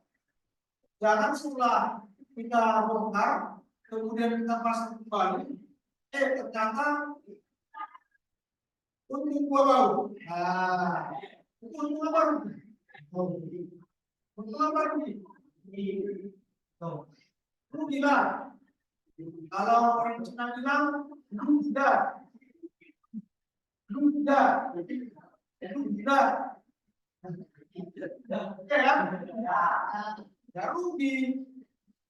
Speaker 1: Jangan setelah kita bongkar, kemudian kita pasang kembali, ternyata untung gua bau. Nah, untung apa? Untung apa? Lu bilang, kalau orang Cina bilang, lu tidak, ya, ya rugi.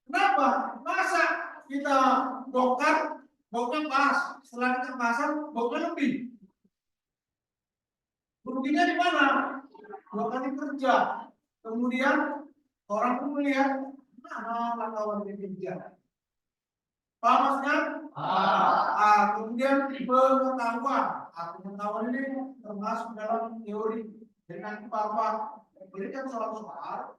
Speaker 1: Kenapa? Masa kita bongkar, bongkar pas, setelah kita pasang, bongkar lebih. Ruginya di mana? 2 kali kerja. Kemudian orang pun melihat, mana kawan kerja. Paham maksudnya? Kemudian pengetahuan. Pengetahuan ini termasuk dalam teori. Jadi nanti Bapak berikan soal-soal,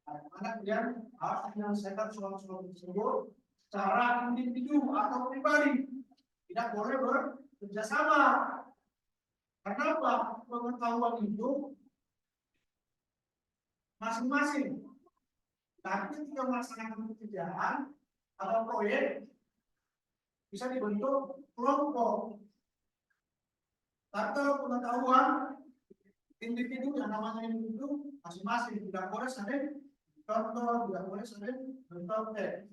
Speaker 1: mana kemudian harus menyelesaikan soal-soal tersebut secara individu atau pribadi. Tidak boleh bekerja sama. Kenapa? Pengetahuan itu masing-masing. Tapi ketika melaksanakan pekerjaan atau proyek bisa dibentuk kelompok. Tapi kalau pengetahuan individu, yang namanya individu masing-masing, tidak boleh saling contoh, tidak boleh saling mencontek.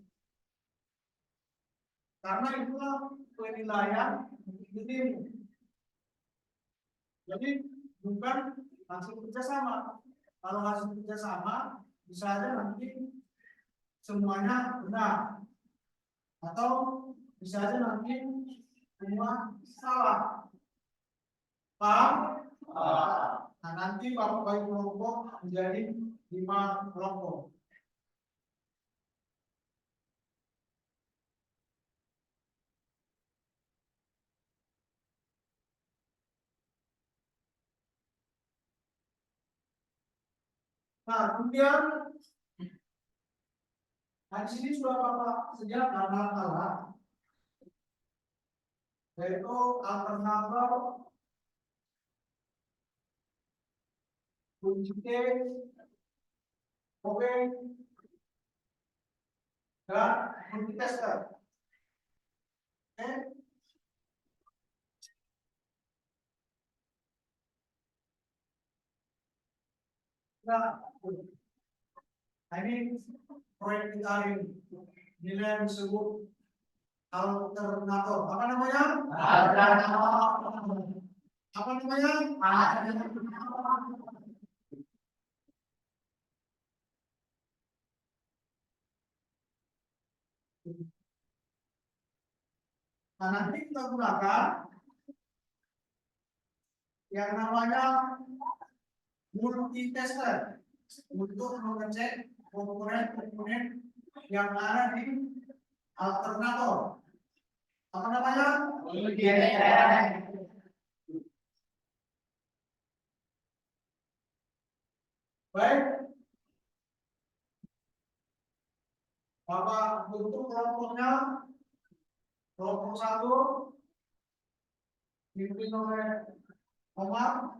Speaker 1: Karena itulah penilaian individu. Jadi bukan hasil kerjasama. Kalau hasil kerjasama bisa aja nanti semuanya benar, atau bisa aja nanti semua salah. Paham? Nah, nanti Bapak bagi kelompok menjadi 5 kelompok. Nah, kemudian di sini sudah Bapak sediakan alat-alat, yaitu alternator, kunci T, obeng, dan kunci tester. Oke. Nah, ini proyek kita ini nilai yang disebut alternator. Apa namanya? Apa namanya? Nah, nanti kita gunakan yang namanya multi tester untuk mengecek komponen-komponen yang ada di alternator. Apa namanya? Baik. Bapak bentuk kelompoknya. Kelompok 1 dipimpin oleh Omar.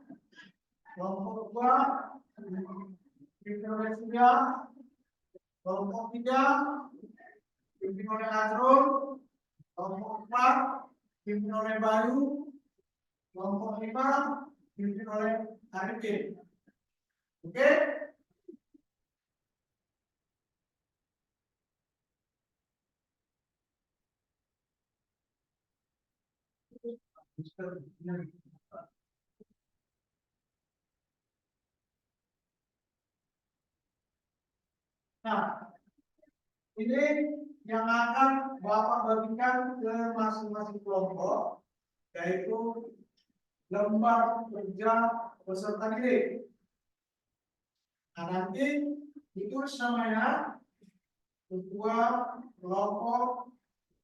Speaker 1: Kelompok 2 dipimpin oleh Surya. Kelompok 3 dipimpin oleh Azrul. Kelompok 4 dipimpin oleh Bayu. Kelompok 5 dipimpin oleh Arifin. Oke? Nah, ini yang akan Bapak bagikan ke masing-masing kelompok, yaitu lembar kerja peserta didik. Nah, nanti ditulis namanya, ketua kelompok,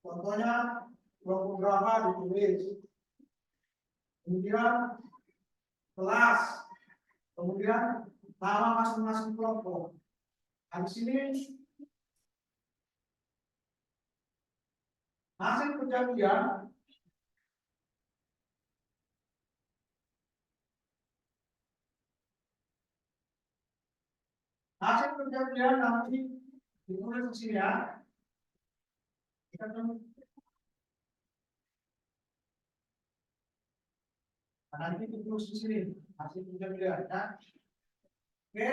Speaker 1: contohnya kelompok berapa ditulis, kemudian kelas, kemudian nama masing-masing kelompok. Di sini hasil perjanjian nanti ditulis di sini ya. Nanti ditulis di sini hasil perjanjian ya. Oke.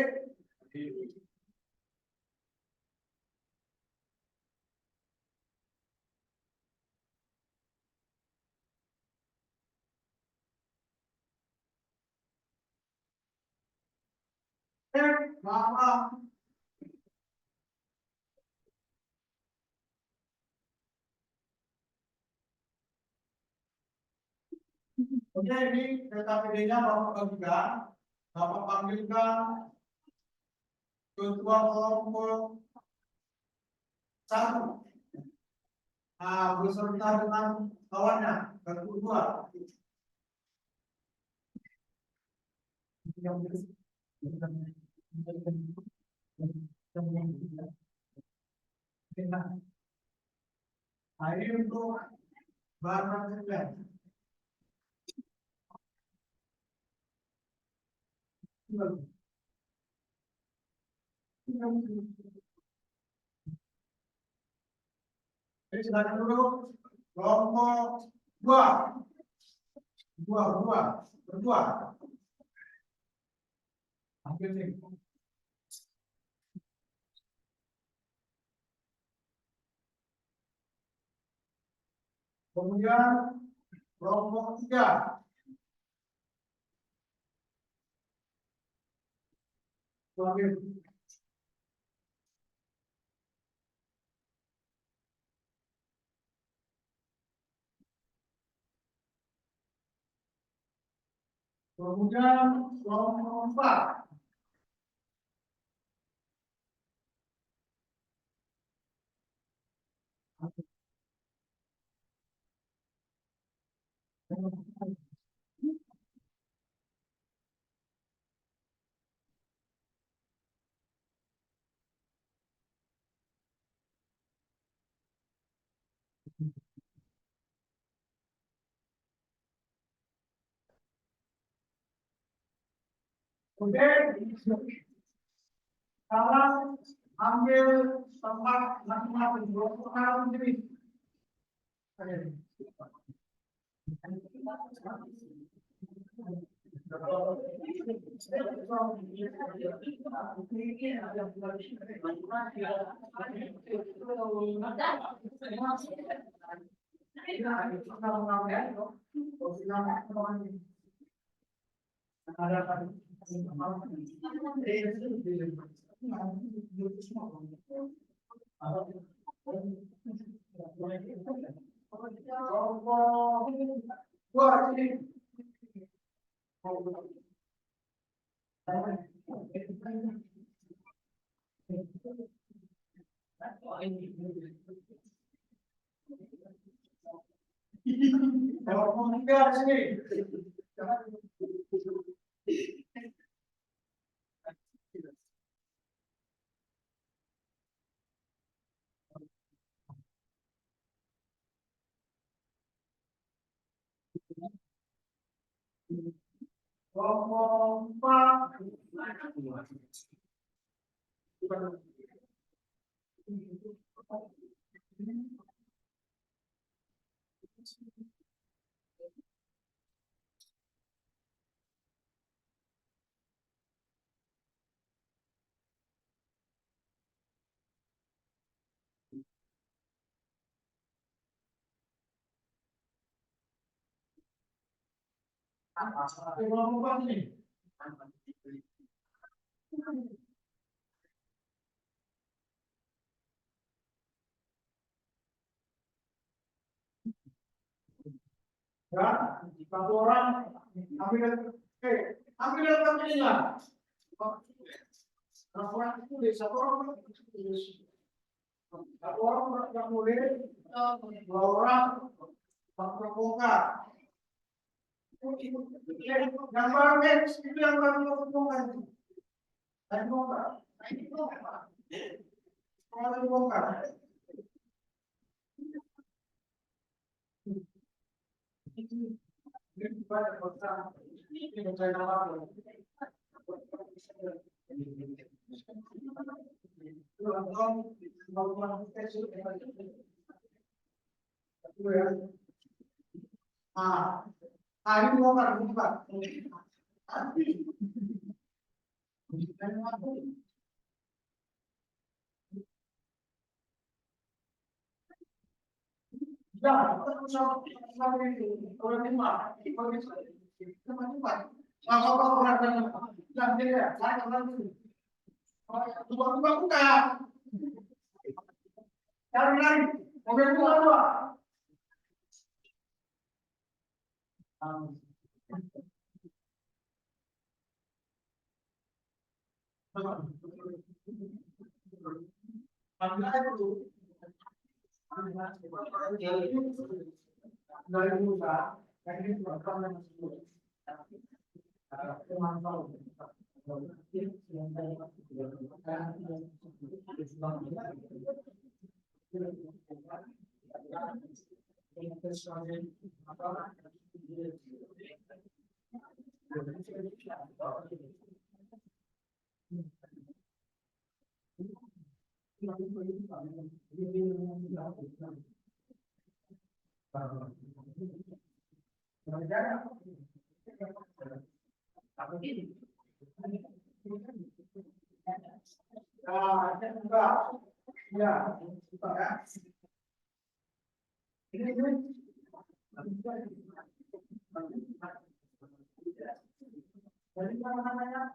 Speaker 1: Bapak oke, ini PKPD-nya Bapak bagikan, Bapak panggilkan ketua kelompok 1. Nah, beserta dengan kawannya, kedua. Nah, ini untuk bahan kerja. Jadi silakan dulu kelompok 2. Berdua. Ambil nih. Kemudian kelompok 3. Kemudian kelompok 4. Oke, sekarang ambil tempat masing-masing. Sekarang sendiri. Ya, satu orang ambil, ambil pemilihan. Orang itu di satu orang, satu orang tidak boleh, dua orang membongkar. Yang baru itu yang baru membongkar. Saya bongkar. Kalau dibongkar. Ini bongkar, bongkar. Ya, dari muda, ini program yang disebut pemantau. Ya, dari mana namanya?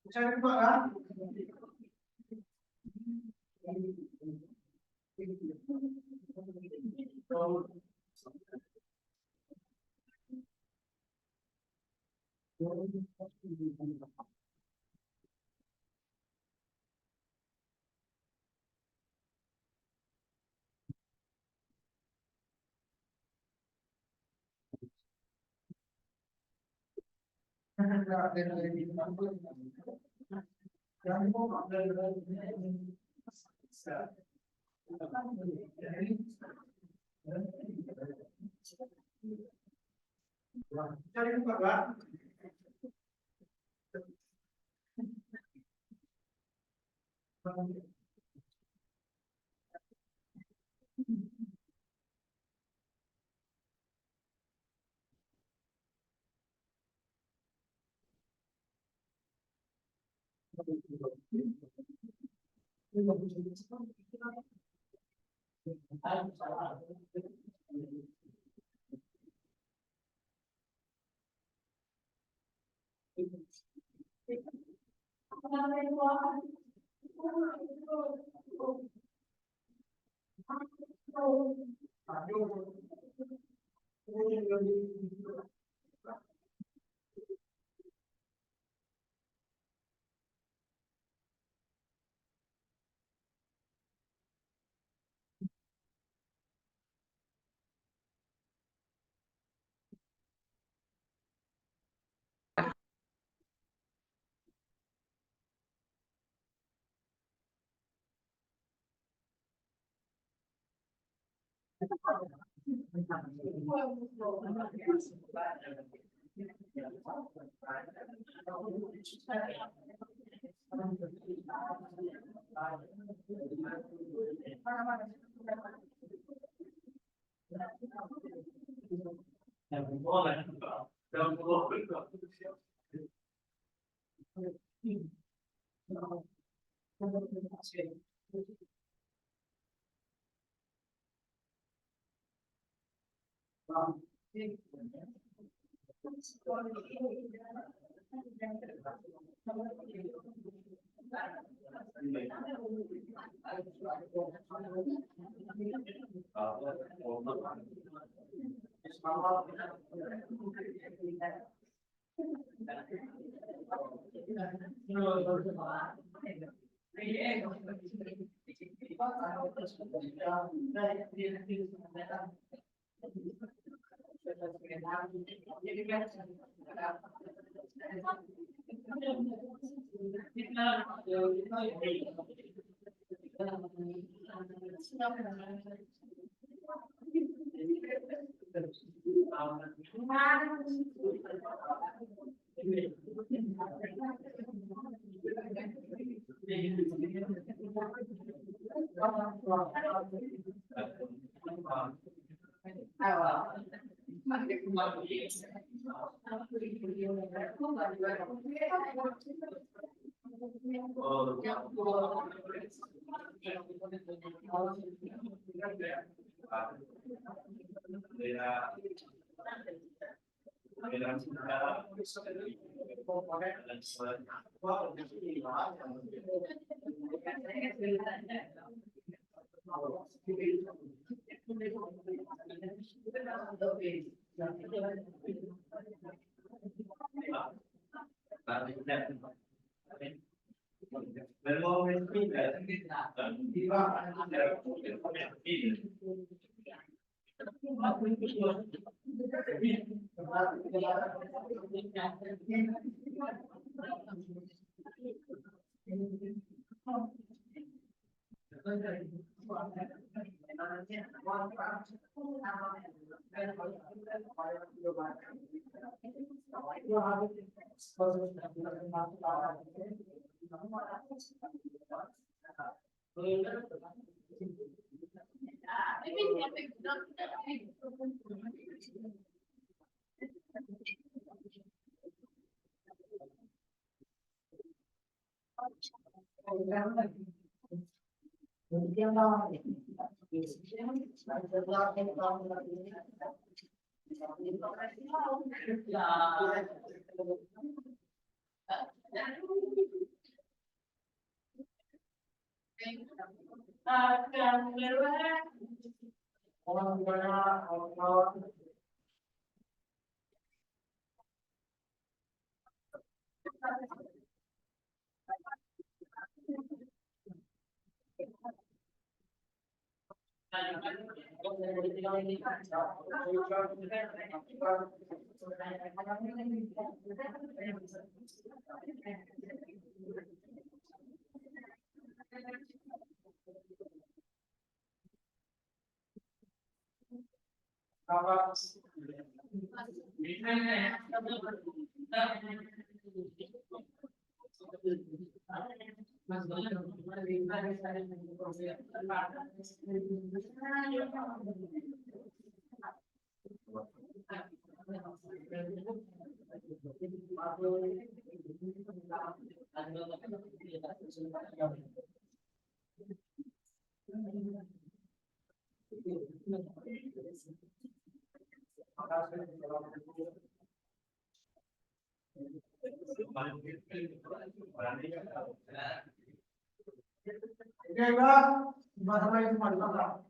Speaker 1: Saya juga kan? Cari buka kan? masalah itu masalah.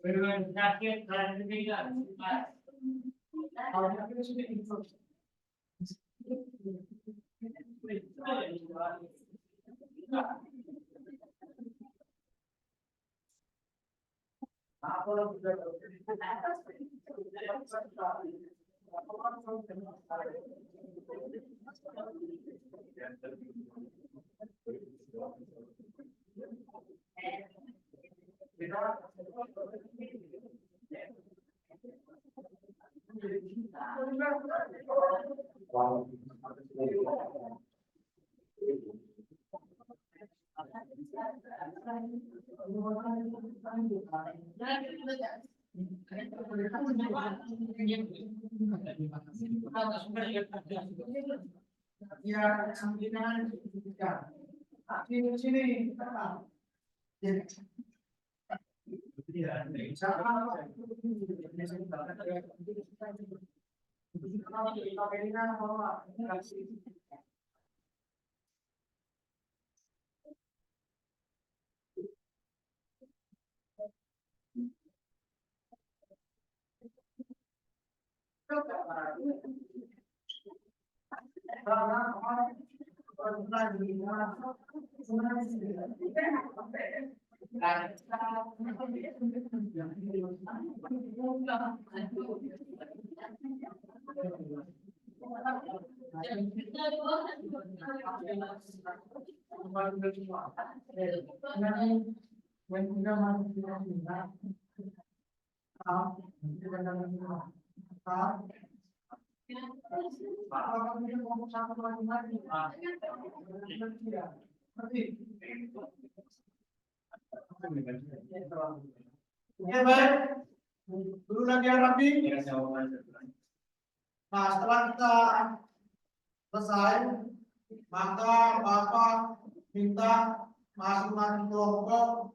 Speaker 3: dengan sakit dan juga kalau sakit sudah infus. Ya, sambilan di sini. Oke, baik. Dulu lagi yang rapi. Nah, setelah kita selesai, maka Bapak minta masing-masing kelompok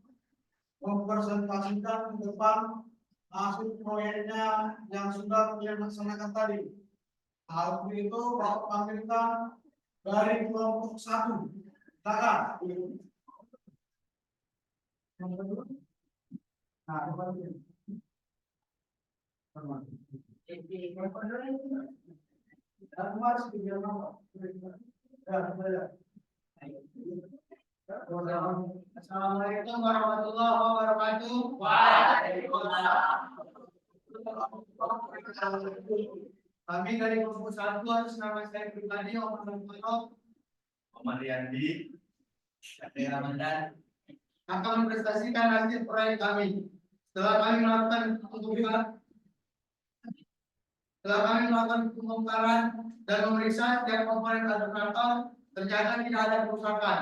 Speaker 3: mempresentasikan ke depan hasil proyeknya yang sudah kalian laksanakan tadi. Hal itu Bapak panggilkan dari kelompok 1. Silakan. Assalamualaikum warahmatullahi wabarakatuh. Waalaikumsalam. Kami dari kelompok 1 atas nama saya pribadi Muhammad Riyandi Ramadan akan mempresentasikan hasil proyek kami. Setelah kami melakukan pembongkaran dan memeriksa setiap komponen alternator, ternyata tidak ada kerusakan.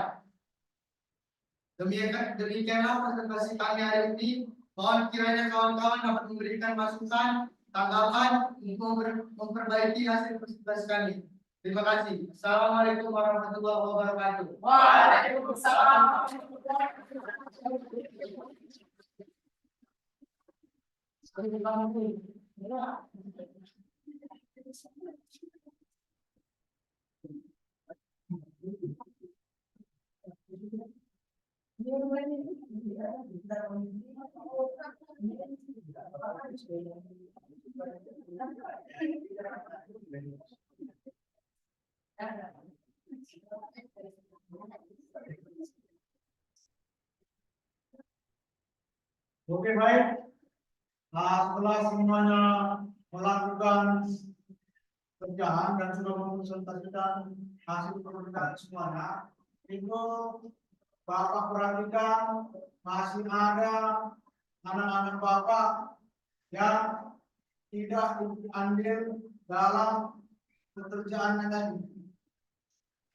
Speaker 3: Demikianlah presentasi kami hari ini. Mohon kiranya kawan-kawan dapat memberikan masukan, tanggapan untuk memperbaiki hasil presentasi kami. Terima kasih. Assalamualaikum warahmatullahi wabarakatuh. Waalaikumsalam. Oke, baik. Nah, setelah semuanya melakukan kerjaan dan sudah mempresentasikan hasil pekerjaan semuanya, itu Bapak perhatikan masih ada anak-anak Bapak yang tidak andil dalam pekerjaannya tadi.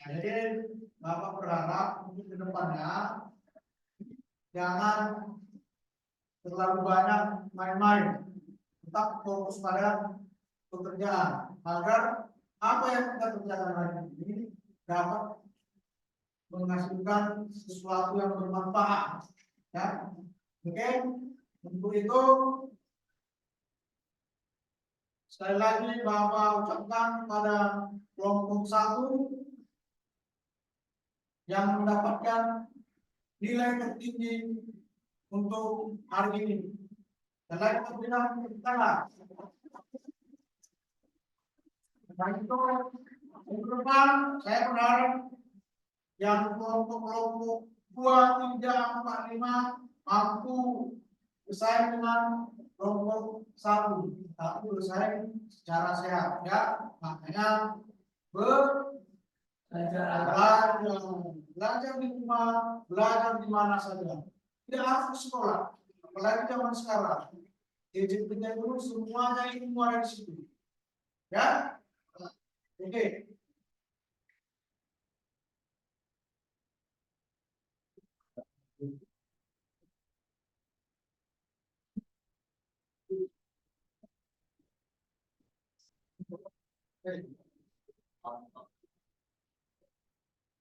Speaker 3: Jadi Bapak berharap untuk kedepannya jangan terlalu banyak main-main, tetap fokus pada pekerjaan agar apa yang kita kerjakan hari ini dapat menghasilkan sesuatu yang bermanfaat. Ya, oke. Untuk itu sekali lagi Bapak ucapkan pada kelompok 1 yang mendapatkan nilai tertinggi untuk hari ini.
Speaker 1: Selain pembinaan kita, dan itu ke depan saya berharap yang kelompok 2, 3, 4, 5 mampu bersaing dengan kelompok 1, tapi bersaing secara sehat ya. Makanya belajar di rumah, belajar di mana saja. Tidak harus di sekolah, apalagi zaman sekarang. Gadgetnya dulu semuanya ilmu ada di situ. Ya, oke.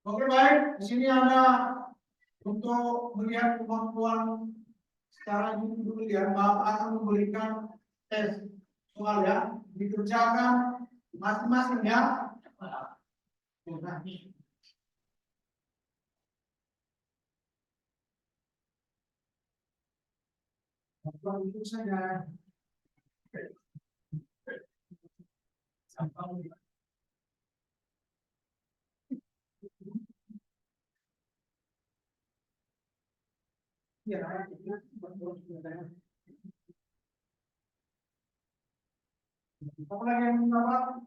Speaker 1: Oke baik, di sini ada untuk melihat kemampuan secara individual, Bapak akan memberikan tes soal ya, dikerjakan masing-masing ya. Itu saja. Apa lagi yang menjawab?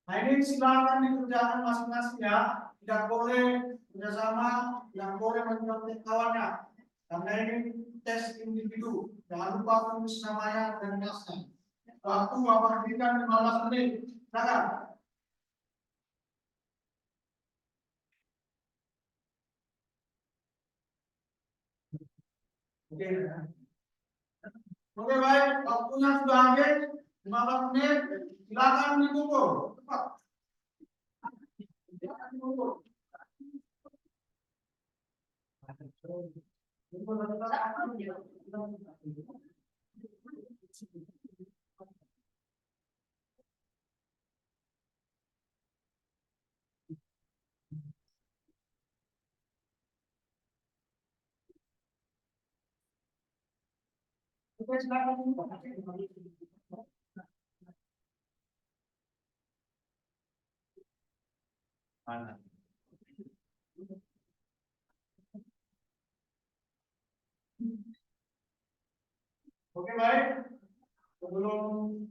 Speaker 1: Nah ini silakan dikerjakan masing-masing ya, tidak boleh bersama, tidak boleh mencontek kawannya, karena ini tes individu. Jangan lupa tulis namanya dan kelasnya. Waktu Bapak berikan 15 menit. Silakan. Oke. Oke baik, waktunya sudah habis 15 menit. Silakan dikumpul. Cepat. Silakan dikumpul. Oke, silakan. Mana? Oke baik, sebelum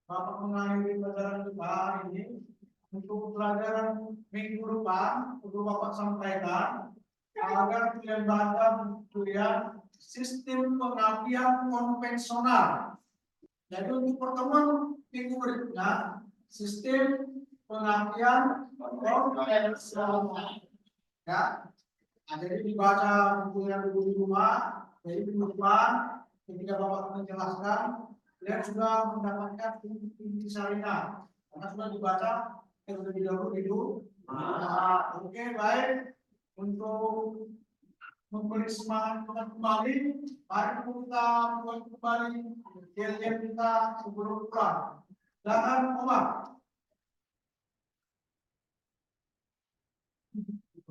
Speaker 1: Bapak mengakhiri pelajaran kita hari ini, untuk pelajaran minggu depan, perlu Bapak sampaikan agar kalian baca kuliah sistem pengabdian konvensional. Jadi untuk pertemuan minggu berikutnya, sistem pengabdian konvensional. Ya, jadi dibaca bukunya dulu di rumah. Jadi minggu depan ketika Bapak menjelaskan, kalian sudah mendapatkan inti salinan karena sudah dibaca terlebih dahulu itu. Oke baik, untuk memberi semangat kita kembali, mari kita buat kembali game kita sebelum pulang. Jangan Omar.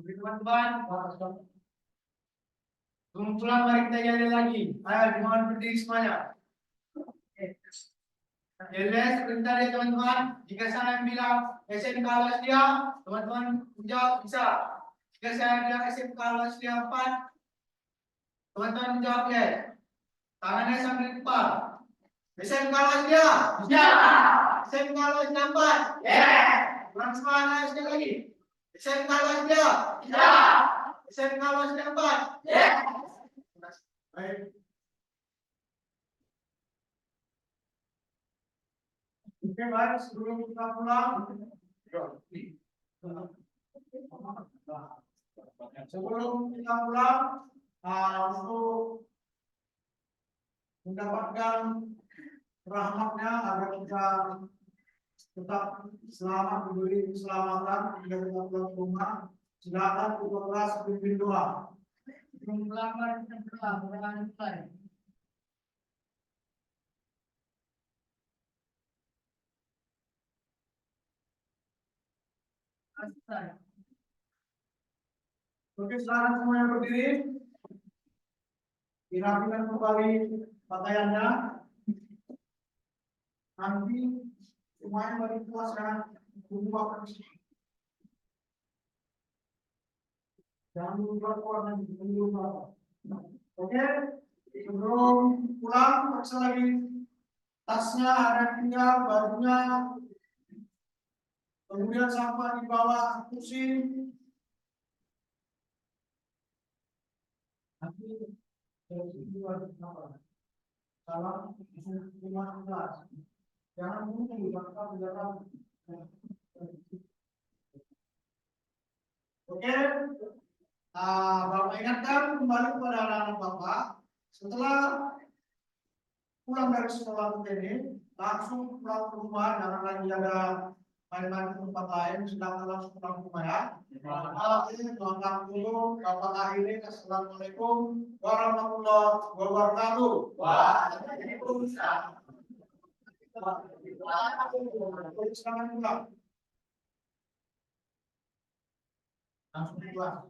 Speaker 1: Teman-teman, sebelum pulang mari kita jalan lagi. Ayo, mohon berdiri semuanya. Jelas sebentar ya teman-teman. Jika saya bilang SMK Lasdia, teman-teman menjawab bisa. Jika saya bilang SMK Lasdia 4, teman-teman menjawab ya. Tangannya sambil depan. SMK Lasdia. Ya. SMK Lasdia 4. Ya. Ulang semuanya sekali lagi. SMK Lasdia. Ya. SMK Lasdia 4. Ya. Baik. Oke baik, sebelum kita pulang, untuk mendapatkan rahmatnya agar kita tetap selamat, diberi keselamatan hingga tetap pulang ke rumah. Silakan untuk kelas pimpin doa.
Speaker 3: Selamat berdoa.
Speaker 1: Oke, silakan semuanya berdiri. Dirapikan kembali pakaiannya. Nanti semuanya balik kelas ya. Tunggu waktu. Jangan lupa keluar nanti. Tunggu waktu. Oke, sebelum pulang, periksa lagi tasnya, ada tinggal, bajunya, kemudian sampah di bawah kursi. Nanti salam rumah kelas. Jangan mungkin bakal berjalan. Oke, Bapak ingatkan kembali kepada anak-anak Bapak, setelah pulang dari sekolah ini, langsung pulang ke rumah, jangan lagi ada main-main ke tempat lain, silakan langsung pulang ke rumah ya. Selamat dulu, Bapak akhiri. Assalamualaikum warahmatullahi wabarakatuh. Waalaikumsalam. Silakan pulang. Langsung pulang.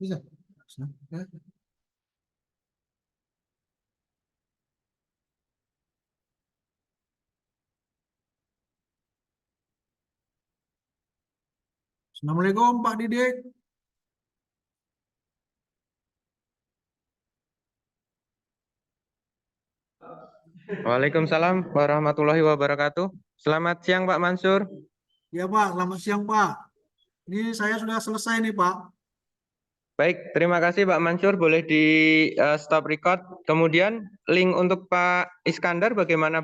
Speaker 1: Bisa. Assalamualaikum Pak Didik.
Speaker 4: Waalaikumsalam warahmatullahi wabarakatuh. Selamat siang Pak Mansur.
Speaker 1: Ya Pak, selamat siang Pak. Ini saya sudah selesai nih Pak.
Speaker 4: Baik, terima kasih Pak Mansur. Boleh di stop record. Kemudian link untuk Pak Iskandar bagaimana Pak?